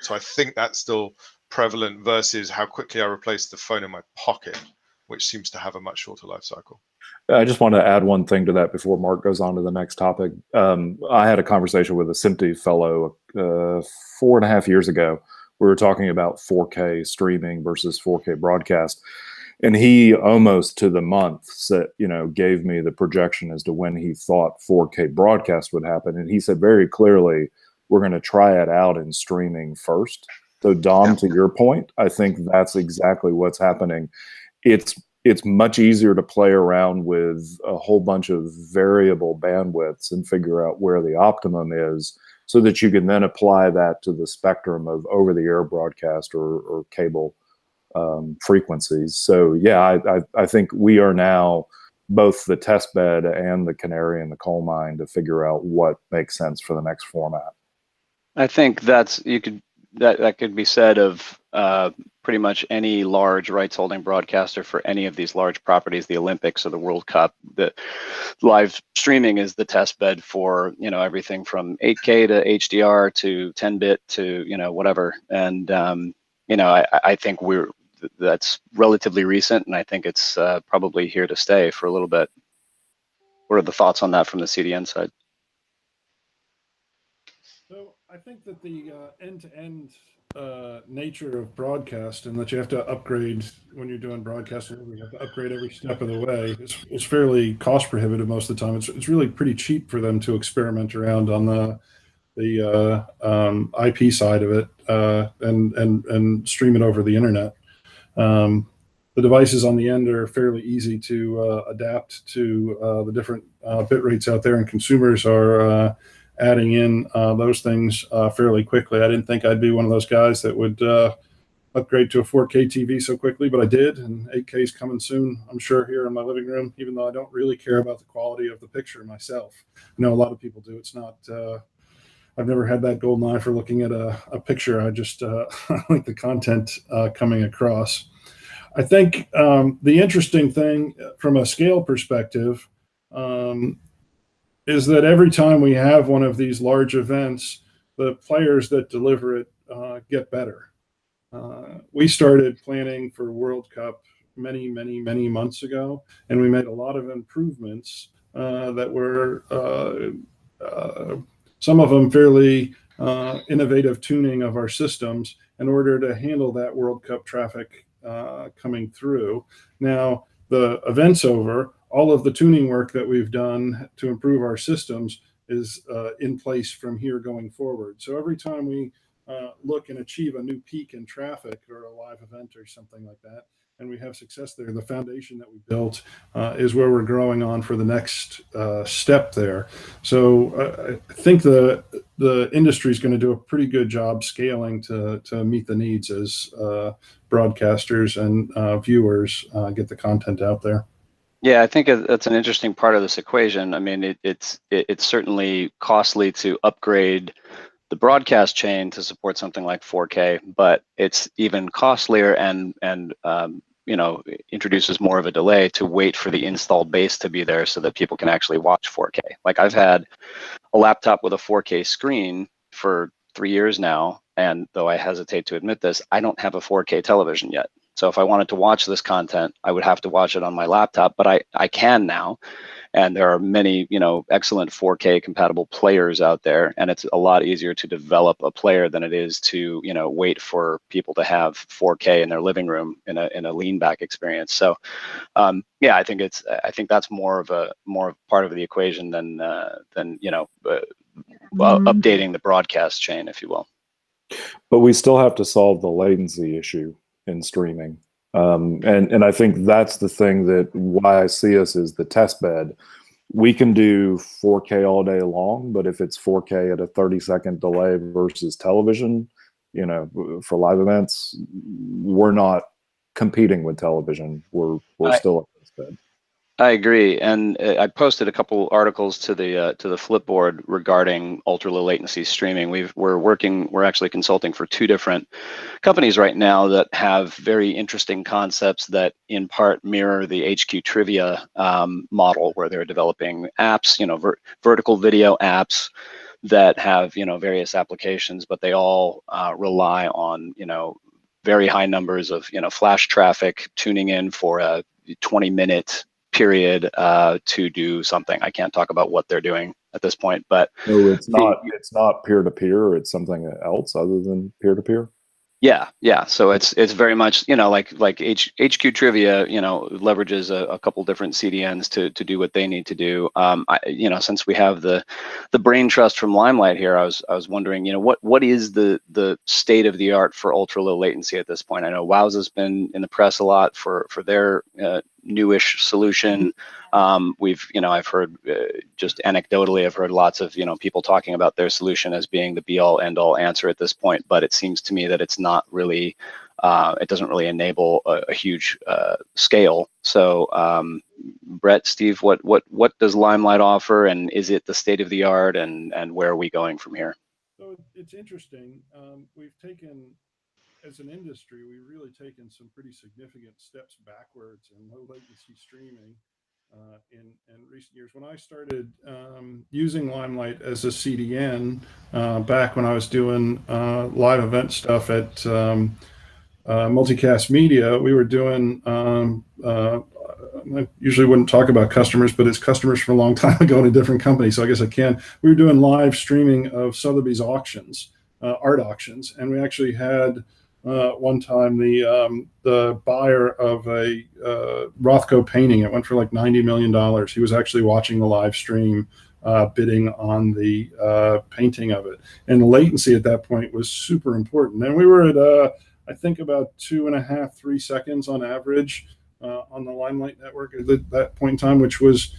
So I think that's still prevalent versus how quickly I replace the phone in my pocket, which seems to have a much shorter life cycle. I just want to add one thing to that before Mark goes on to the next topic. I had a conversation with a SMPTE fellow 4.5 years ago. We were talking about 4K streaming versus 4K broadcast. And he almost to the month said, gave me the projection as to when he thought 4K broadcast would happen. And he said very clearly, we're going to try it out in streaming first. So Dom, to your point, I think that's exactly what's happening. It's much easier to play around with a whole bunch of variable bandwidths and figure out where the optimum is so that you can then apply that to the spectrum of over-the-air broadcast or cable frequencies. So yeah, I think we are now both the test bed and the canary in the coal mine to figure out what makes sense for the next format. I think that could be said of pretty much any large rights-holding broadcaster for any of these large properties, the Olympics or the World Cup. The live streaming is the test bed for everything from 8K to HDR to 10-bit to whatever. And I think that's relatively recent, and I think it's probably here to stay for a little bit. What are the thoughts on that from the CDN side? So I think that the end-to-end nature of broadcast, and that you have to upgrade when you're doing broadcasting, you have to upgrade every step of the way, is fairly cost prohibitive most of the time. It's really pretty cheap for them to experiment around on the IP side of it and stream it over the internet. The devices on the end are fairly easy to adapt to the different bit rates out there, and consumers are adding in those things fairly quickly. I didn't think I'd be one of those guys that would upgrade to a 4K TV so quickly, but I did, and 8K is coming soon, I'm sure, here in my living room, even though I don't really care about the quality of the picture myself. I know a lot of people do. It's not, I've never had that golden eye for looking at a picture. I just like the content coming across. I think the interesting thing from a scale perspective is that every time we have one of these large events, the players that deliver it get better. We started planning for World Cup many months ago, and we made a lot of improvements that were some of them fairly innovative tuning of our systems in order to handle that World Cup traffic coming through. Now, the event's over. All of the tuning work that we've done to improve our systems is in place from here going forward. So every time we look and achieve a new peak in traffic or a live event or something like that, and we have success there, the foundation that we built is where we're growing on for the next step there. So I think the industry is going to do a pretty good job scaling to meet the needs as broadcasters and viewers get the content out there. Yeah, I think that's an interesting part of this equation. I mean, it's certainly costly to upgrade the broadcast chain to support something like 4K, but it's even costlier and introduces more of a delay to wait for the installed base to be there so that people can actually watch 4K. Like, I've had a laptop with a 4K screen for 3 years now, and though I hesitate to admit this, I don't have a 4K television yet. So if I wanted to watch this content, I would have to watch it on my laptop, but I can now. And there are many, excellent 4K compatible players out there, and it's a lot easier to develop a player than it is to, wait for people to have 4K in their living room in a lean back experience. So, yeah, I think that's more of part of the equation than updating the broadcast chain, if you will. But we still have to solve the latency issue in streaming. And I think that's the thing that why I see us as the test bed we can do 4K all day long, but if it's 4K at a 30-second delay versus television, you know, for live events, we're not competing with television. We're still at this bed. I agree, and I posted a couple articles to the Flipboard regarding ultra low latency streaming. We're actually consulting for 2 different companies right now that have very interesting concepts that in part mirror the HQ Trivia model, where they're developing apps, you know, vertical video apps that have, you know, various applications, but they all rely on, you know, very high numbers of, you know, flash traffic tuning in for a 20-minute period to do something. I can't talk about what they're doing at this point, but no, it's not peer-to-peer. It's something else other than peer-to-peer. Yeah. So it's very much, you know, like HQ Trivia, you know, leverages a couple different CDNs to do what they need to do. You know, since we have the brain trust from Limelight here, I was wondering, you know, what is the state of the art for ultra low latency at this point? I know Wow's has been in the press a lot for their newish solution. I've heard just anecdotally, I've heard lots of, you know, people talking about their solution as being the be all end all answer at this point, but it seems to me that it's not really, it doesn't really enable a huge scale. So Brett, Steve, what does Limelight offer, and is it the state of the art, and where are we going from here? So it's interesting. We've taken, as an industry, we've really taken some pretty significant steps backwards in low latency streaming in recent years. When I started using Limelight as a CDN back when I was doing live event stuff at Multicast Media, we were doing, I usually wouldn't talk about customers, but it's customers from a long time ago in a different company, so I guess I can. We were doing live streaming of Sotheby's auctions, art auctions, and we actually had one time the buyer of a Rothko painting. It went for like $90 million. He was actually watching the live stream, bidding on the painting of it. And the latency at that point was super important. And we were at, I think, about 2.5, 3 seconds on average on the Limelight network at that point in time, which was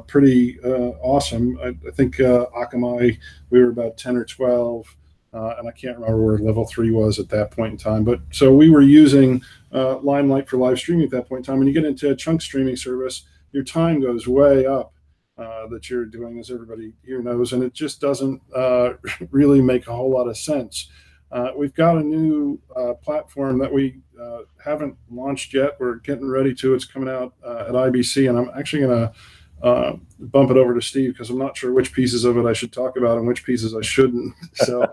pretty awesome. I think Akamai, we were about 10 or 12. And I can't remember where level 3 was at that point in time. But so we were using Limelight for live streaming at that point in time. When you get into a chunk streaming service, your time goes way up that you're doing, as everybody here knows, and it just doesn't really make a whole lot of sense. We've got a new platform that we haven't launched yet. We're getting ready to. It's coming out at IBC, and I'm actually going to bump it over to Steve because I'm not sure which pieces of it I should talk about and which pieces I shouldn't. So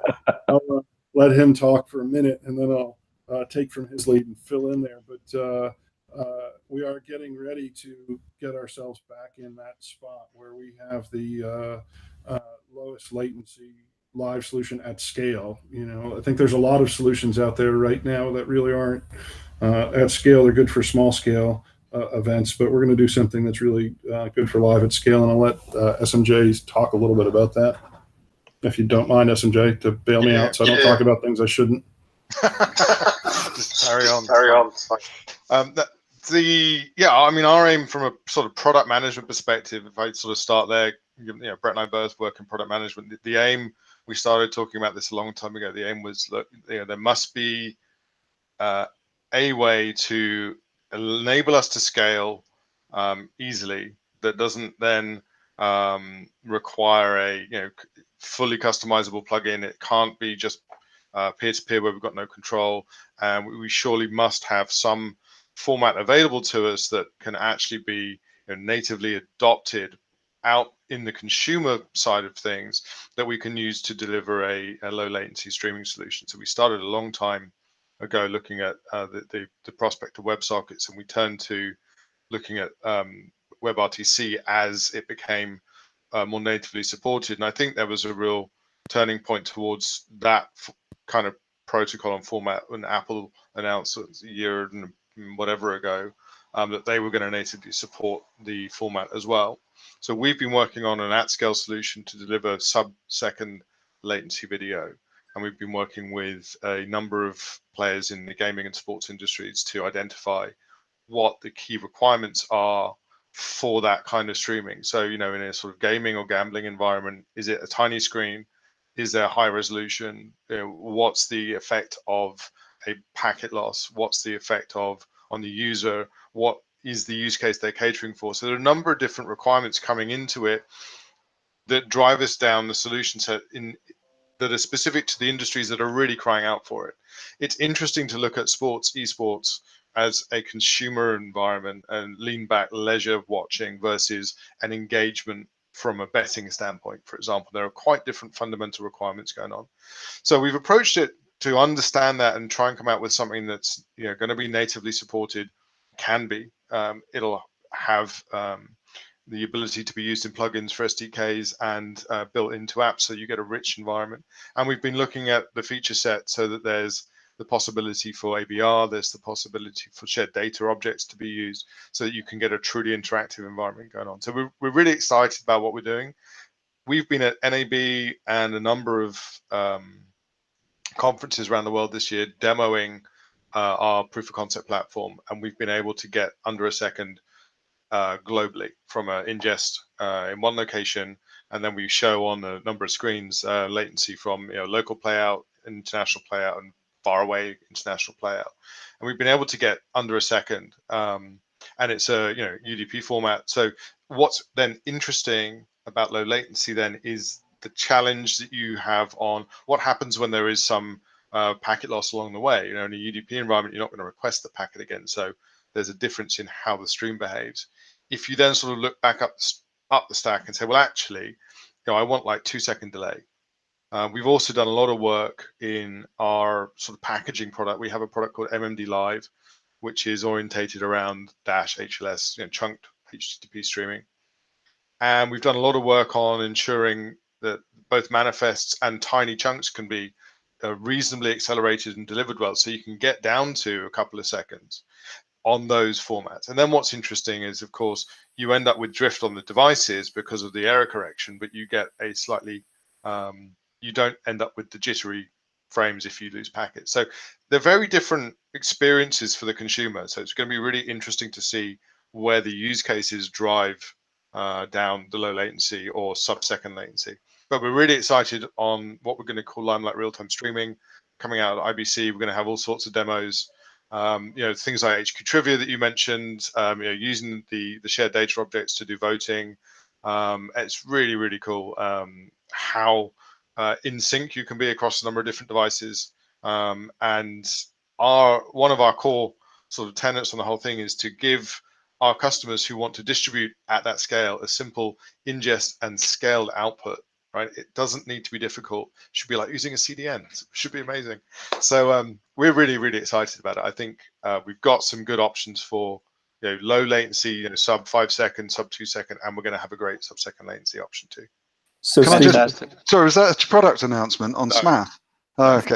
I'll let him talk for a minute, and then I'll take from his lead and fill in there. But we are getting ready to get ourselves back in that spot where we have the lowest latency live solution at scale. You know, I think there's a lot of solutions out there right now that really aren't at scale. They're good for small scale events, but we're going to do something that's really good for live at scale, and I'll let SMJ talk a little bit about that, if you don't mind, SMJ, to bail me out so I don't talk about things I shouldn't. Just carry on. I mean, our aim from a sort of product management perspective, if I sort of start there, you know, Brett and I both work in product management. The aim, we started talking about this a long time ago. The aim was, look, you know, there must be a way to enable us to scale easily that doesn't then require a, you know, fully customizable plugin. It can't be just peer-to-peer where we've got no control, and we surely must have some format available to us that can actually be, you know, natively adopted out in the consumer side of things that we can use to deliver a low latency streaming solution. So we started a long time ago looking at the prospect of WebSockets, and we turned to looking at WebRTC as it became more natively supported. And I think there was a real turning point towards that kind of protocol and format when Apple announced a year and whatever ago that they were going to natively support the format as well. So we've been working on an at-scale solution to deliver sub-second latency video. And we've been working with a number of players in the gaming and sports industries to identify what the key requirements are for that kind of streaming. So, in a sort of gaming or gambling environment, is it a tiny screen? Is there high resolution? What's the effect of a packet loss? What's the effect of on the user? What is the use case they're catering for? So there are a number of different requirements coming into it that drive us down the solution set that are specific to the industries that are really crying out for it. It's interesting to look at sports, esports, as a consumer environment and lean back leisure watching versus an engagement from a betting standpoint, for example. There are quite different fundamental requirements going on. So we've approached it to understand that and try and come out with something that's going to be natively supported, can be. It'll have the ability to be used in plugins for SDKs and built into apps, so you get a rich environment. And we've been looking at the feature set so that there's the possibility for ABR, there's the possibility for shared data objects to be used so that you can get a truly interactive environment going on. So we're really excited about what we're doing. We've been at NAB and a number of conferences around the world this year demoing our proof of concept platform, and we've been able to get under a second globally from an ingest in one location, and then we show on a number of screens latency from local playout, international playout, and far away international playout, and we've been able to get under a second, and it's a UDP format. So what's then interesting about low latency then is the challenge that you have on what happens when there is some packet loss along the way. In a UDP environment, you're not going to request the packet again, so there's a difference in how the stream behaves. If you then sort of look back up the stack and say, well, actually, I want like 2-second delay. We've also done a lot of work in our sort of packaging product. We have a product called MMD Live, which is orientated around Dash, HLS, chunked HTTP streaming. And we've done a lot of work on ensuring that both manifests and tiny chunks can be reasonably accelerated and delivered well, so you can get down to a couple of seconds on those formats. And then what's interesting is, of course, you end up with drift on the devices because of the error correction, but you get a slightly, you don't end up with the jittery frames if you lose packets. So they're very different experiences for the consumer. So it's going to be really interesting to see where the use cases drive down the low latency or sub-second latency. But we're really excited on what we're going to call Limelight real-time streaming coming out at IBC. We're going to have all sorts of demos. Things like HQ Trivia that you mentioned, using the shared data objects to do voting. It's really, really cool how in sync you can be across a number of different devices. And one of our core sort of tenets on the whole thing is to give our customers who want to distribute at that scale a simple ingest and scaled output. Right? It doesn't need to be difficult. It should be like using a CDN. It should be amazing. So we're really, really excited about it. I think we've got some good options for low latency, sub 5 second, sub 2 second, and we're going to have a great sub-second latency option too. So Can I Fantastic. sorry, was that a product announcement on No. SMAth? Oh, okay.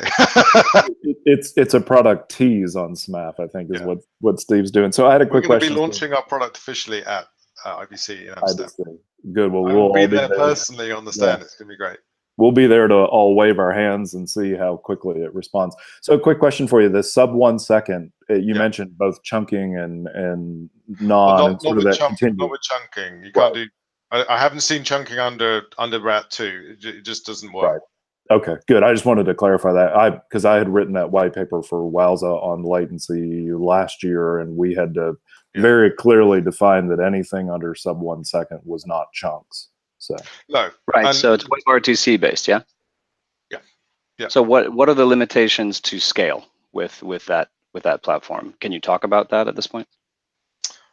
it's a product tease on SMAth, I think, is what Steve's doing. So I had a quick question. We're going to be launching our product officially at IBC in Amsterdam. Good. Well, we'll all be there personally on the stand. Yeah. It's going to be great. We'll be there to all wave our hands and see how quickly it responds. So a quick question for you. The sub 1 second, you mentioned both chunking and non. Not with chunking. You can't do. I haven't seen chunking under RAT 2. It just doesn't work. Right. Okay, good. I just wanted to clarify that. Because I had written that white paper for Wowza on latency last year, and we had to very clearly define that anything under sub 1 second was not chunks. So no, right. So it's WebRTC based, yeah. Yeah. So what are the limitations to scale with that platform? Can you talk about that at this point?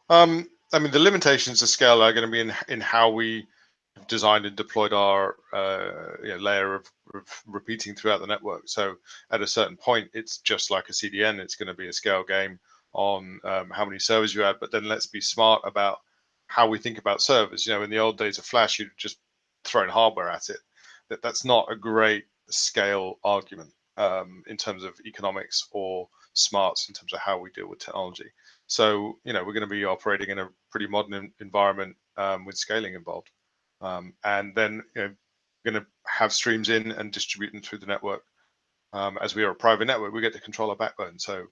I mean, the limitations to scale are going to be in how we designed and deployed our layer of repeating throughout the network. So at a certain point, it's just like a CDN. It's going to be a scale game on how many servers you add. But then let's be smart about how we think about servers. In the old days of Flash, you'd just thrown hardware at it. That's not a great scale argument in terms of economics or smarts in terms of how we deal with technology. So we're going to be operating in a pretty modern environment with scaling involved. And then going to have streams in and distribute them through the network. As we are a private network, we get to control our backbone. So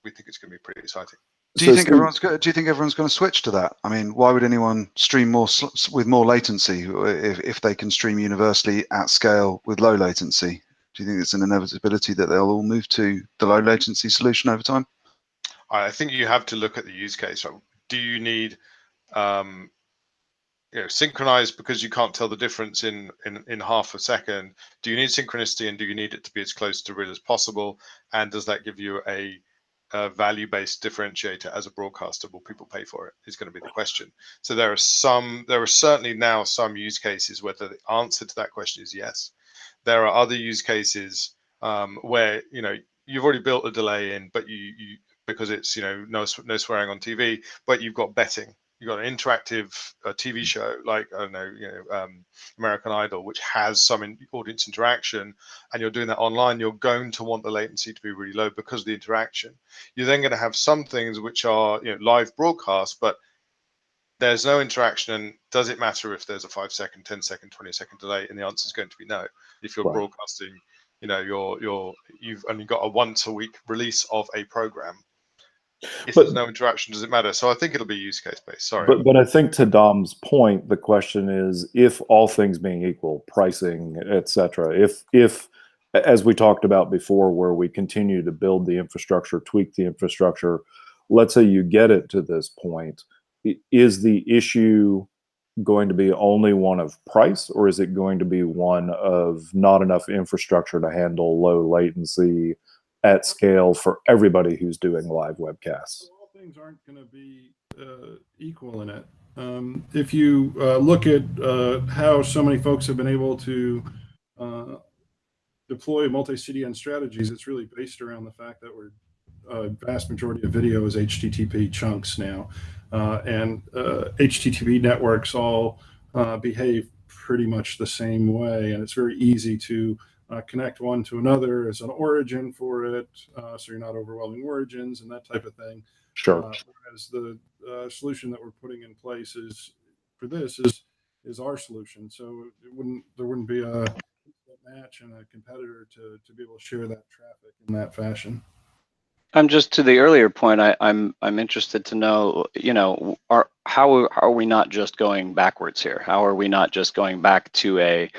we think it's going to be pretty exciting. Do you think everyone's going to switch to that? I mean, why would anyone stream with more latency if they can stream universally at scale with low latency? Do you think it's an inevitability that they'll all move to the low latency solution over time? I think you have to look at the use case. Do you need synchronized because you can't tell the difference in half a second? Do you need synchronicity, and do you need it to be as close to real as possible? And does that give you a value-based differentiator as a broadcaster? Will people pay for it? Is going to be the question. So there are certainly now some use cases where the answer to that question is yes. There are other use cases where you've already built a delay in, but you because it's no swearing on TV, but you've got betting. You've got an interactive TV show like American Idol, which has some audience interaction, and you're doing that online. You're going to want the latency to be really low because of the interaction. You're then going to have some things which are live broadcast, but there's no interaction. And does it matter if there's a 5-second, 10-second, 20-second delay? And the answer is going to be no. If you're broadcasting, you've only got a once a week release of a program. If there's no interaction, does it matter? So I think it'll be use case based. Sorry. But I think to Dom's point, the question is, if all things being equal, pricing, etc., if as we talked about before, where we continue to build the infrastructure, tweak the infrastructure, let's say you get it to this point, is the issue going to be only one of price, or is it going to be one of not enough infrastructure to handle low latency at scale for everybody who's doing live webcasts? So all things aren't going to be equal in it. If you look at how so many folks have been able to deploy multi-CDN strategies, it's really based around the fact that a vast majority of video is HTTP chunks now, and HTTP networks all behave pretty much the same way, and it's very easy to connect one to another as an origin for it, so you're not overwhelming origins and that type of thing. Sure. Whereas the solution that we're putting in place is our solution, so there wouldn't be a match and a competitor to be able to share that traffic in that fashion. I'm just to the earlier point. I'm interested to know, how are we not just going backwards here? How are we not just going back to a,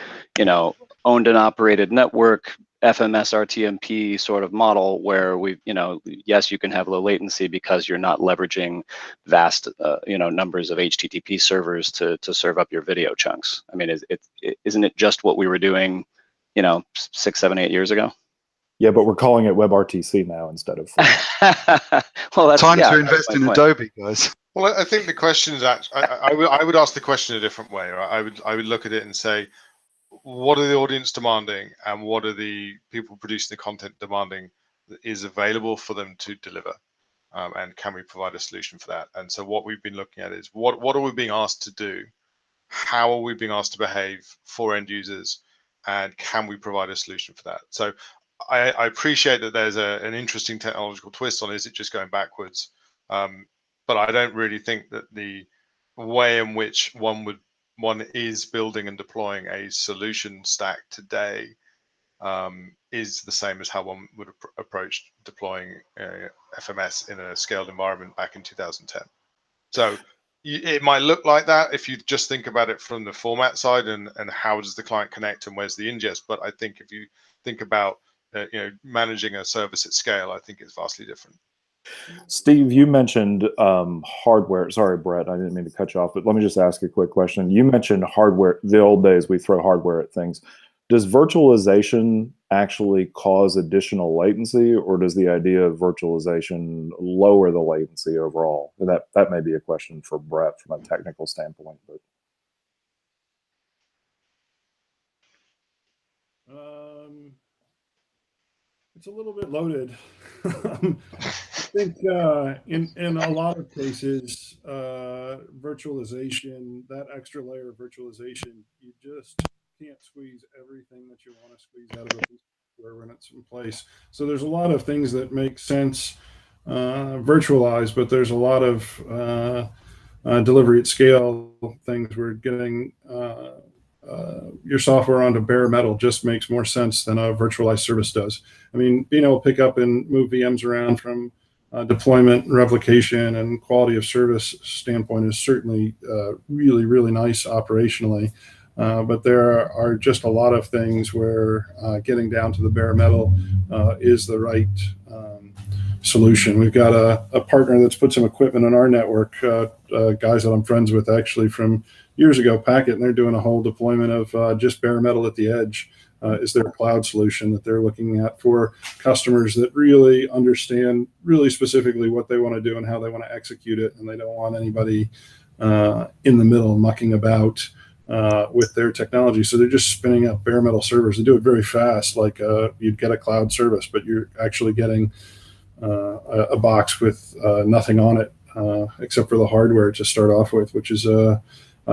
owned and operated network, FMS RTMP sort of model where yes, you can have low latency because you're not leveraging vast, numbers of HTTP servers to serve up your video chunks. I mean, isn't it just what we were doing, 6, 7, 8 years ago? Yeah, but we're calling it WebRTC now instead of. Well, that's time to invest in Adobe, guys. Well, I think the question is actually, I would ask the question a different way. Right? I would look at it and say, what are the audience demanding, and what are the people producing the content demanding that is available for them to deliver, and can we provide a solution for that? And so what we've been looking at is what are we being asked to do, how are we being asked to behave for end users, and can we provide a solution for that? So I appreciate that there's an interesting technological twist on, is it just going backwards? But I don't really think that the way in which one is building and deploying a solution stack today is the same as how one would approach deploying FMS in a scaled environment back in 2010. So it might look like that if you just think about it from the format side and how does the client connect and where's the ingest. But I think if you think about managing a service at scale, I think it's vastly different. Steve, you mentioned hardware. Sorry, Brett, I didn't mean to cut you off, but let me just ask a quick question. You mentioned hardware. The old days, we throw hardware at things. Does virtualization actually cause additional latency, or does the idea of virtualization lower the latency overall? That may be a question for Brett from a technical standpoint. But it's a little bit loaded. I think in a lot of cases, virtualization, that extra layer of virtualization, you just can't squeeze everything that you want to squeeze out of a piece of software when it's in place. So there's a lot of things that make sense virtualized, but there's a lot of delivery at scale things. We're getting your software onto bare metal just makes more sense than a virtualized service does. I mean, being able to pick up and move VMs around from deployment, replication, and quality of service standpoint is certainly really, really nice operationally. But there are just a lot of things where getting down to the bare metal is the right solution. We've got a partner that's put some equipment on our network, guys that I'm friends with actually from years ago, Packet, and they're doing a whole deployment of just bare metal at the edge. Is there a cloud solution that they're looking at for customers that really understand really specifically what they want to do and how they want to execute it, and they don't want anybody in the middle mucking about with their technology. So they're just spinning up bare metal servers. They do it very fast, like you'd get a cloud service, but you're actually getting a box with nothing on it except for the hardware to start off with, which is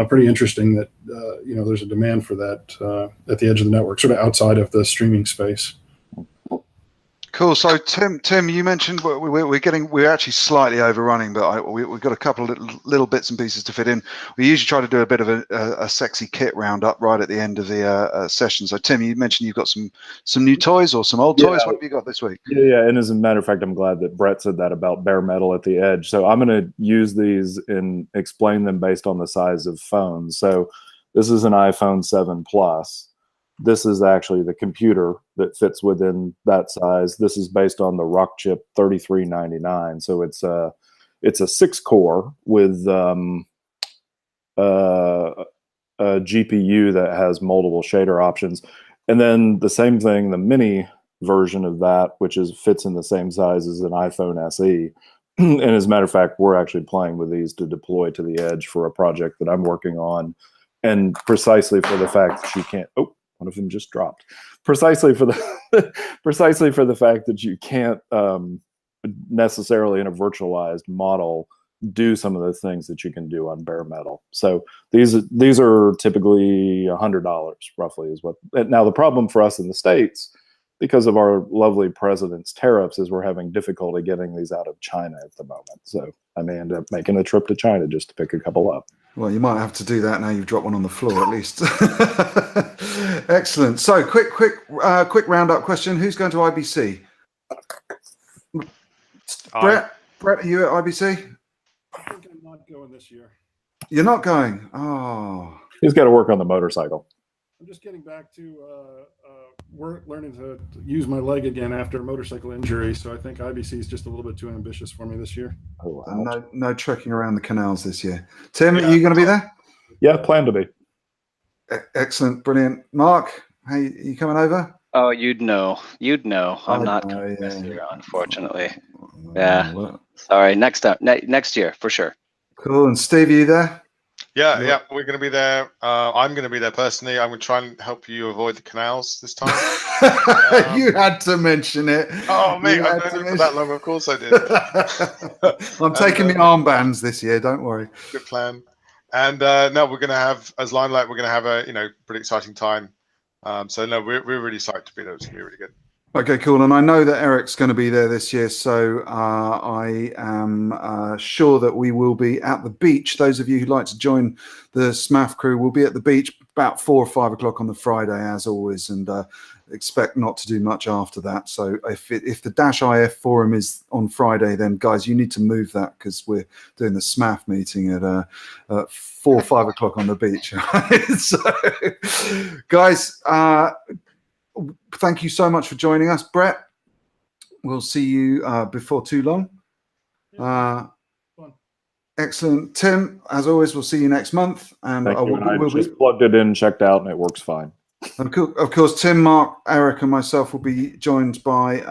pretty interesting that there's a demand for that at the edge of the network, sort of outside of the streaming space. Cool. So Tim, you mentioned we're actually slightly overrunning, but we've got a couple of little bits and pieces to fit in. We usually try to do a bit of a sexy kit roundup right at the end of the session. So Tim, you mentioned you've got some new toys or some old toys. What have you got this week? Yeah. And as a matter of fact, I'm glad that Brett said that about bare metal at the edge. So I'm going to use these and explain them based on the size of phones. So this is an iPhone 7 Plus. This is actually the computer that fits within that size. This is based on the Rockchip 3399. So it's a 6-core with a GPU that has multiple shader options. And then the same thing, the mini version of that, which fits in the same size as an iPhone SE. And as a matter of fact, we're actually playing with these to deploy to the edge for a project that I'm working on. And precisely for the fact that you can't, one of them just dropped. Precisely for the fact that you can't necessarily in a virtualized model do some of the things that you can do on bare metal. So these are typically $100 roughly is what. Now the problem for us in the States, because of our lovely president's tariffs, is we're having difficulty getting these out of China at the moment. So I may end up making a trip to China just to pick a couple up. Well, you might have to do that now you've dropped one on the floor at least. Excellent. So quick roundup question. Who's going to IBC? Brett, are you at IBC? I think I'm not going this year. You're not going? Oh. He's got to work on the motorcycle. I'm just getting back to learning to use my leg again after a motorcycle injury. So I think IBC is just a little bit too ambitious for me this year. Oh, no trekking around the canals this year. Tim, are you going to be there? Yeah, plan to be. Excellent, brilliant. Mark, hey, you coming over? Oh, you'd know. I'm not coming this year, unfortunately. Yeah. Sorry. Next year for sure. Cool. And Steve, are you there? Yeah, we're going to be there. I'm going to be there personally. I'm going to try and help you avoid the canals this time. You had to mention it. Oh, mate, I've known you for that long. Of course I did. I'm taking the armbands this year. Don't worry. Good plan. And no, we're going to have, as Limelight, we're going to have a pretty exciting time. So no, we're really psyched to be there. It's going to be really good. Okay, cool. And I know that Eric's going to be there this year, so I am sure that we will be at the beach. Those of you who'd like to join the SMAF crew will be at the beach about 4 or 5 o'clock on the Friday, as always, and expect not to do much after that. So if the -IF forum is on Friday, then guys, you need to move that because we're doing the SMAF meeting at 4 or 5 o'clock on the beach. So, guys, thank you so much for joining us, Brett. We'll see you before too long. Excellent. Tim, as always, we'll see you next month. And I just plugged it in, checked out, and it works fine. And of course, Tim, Mark, Eric, and myself will be joined by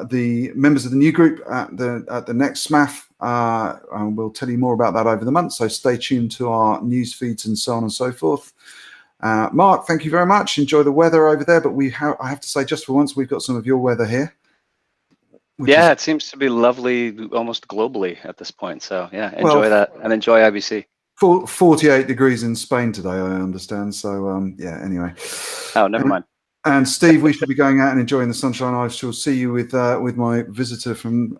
the members of the new group at the next SMAF. And we'll tell you more about that over the month. So stay tuned to our news feeds and so on and so forth. Mark, thank you very much. Enjoy the weather over there, but I have to say, just for once, we've got some of your weather here. Yeah, it seems to be lovely almost globally at this point. So yeah, enjoy that and enjoy IBC. 48 degrees in Spain today, I understand. So yeah, anyway. Oh, never mind. And Steve, we should be going out and enjoying the sunshine. I shall see you with my visitor from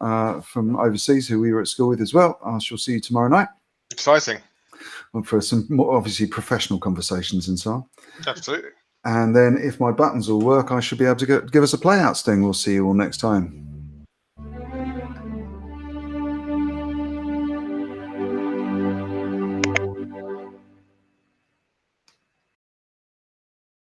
overseas, who we were at school with as well. I shall see you tomorrow night. Exciting. For some more obviously professional conversations and so on. Absolutely. And then if my buttons all work, I should be able to give us a play out sting. We'll see you all next time.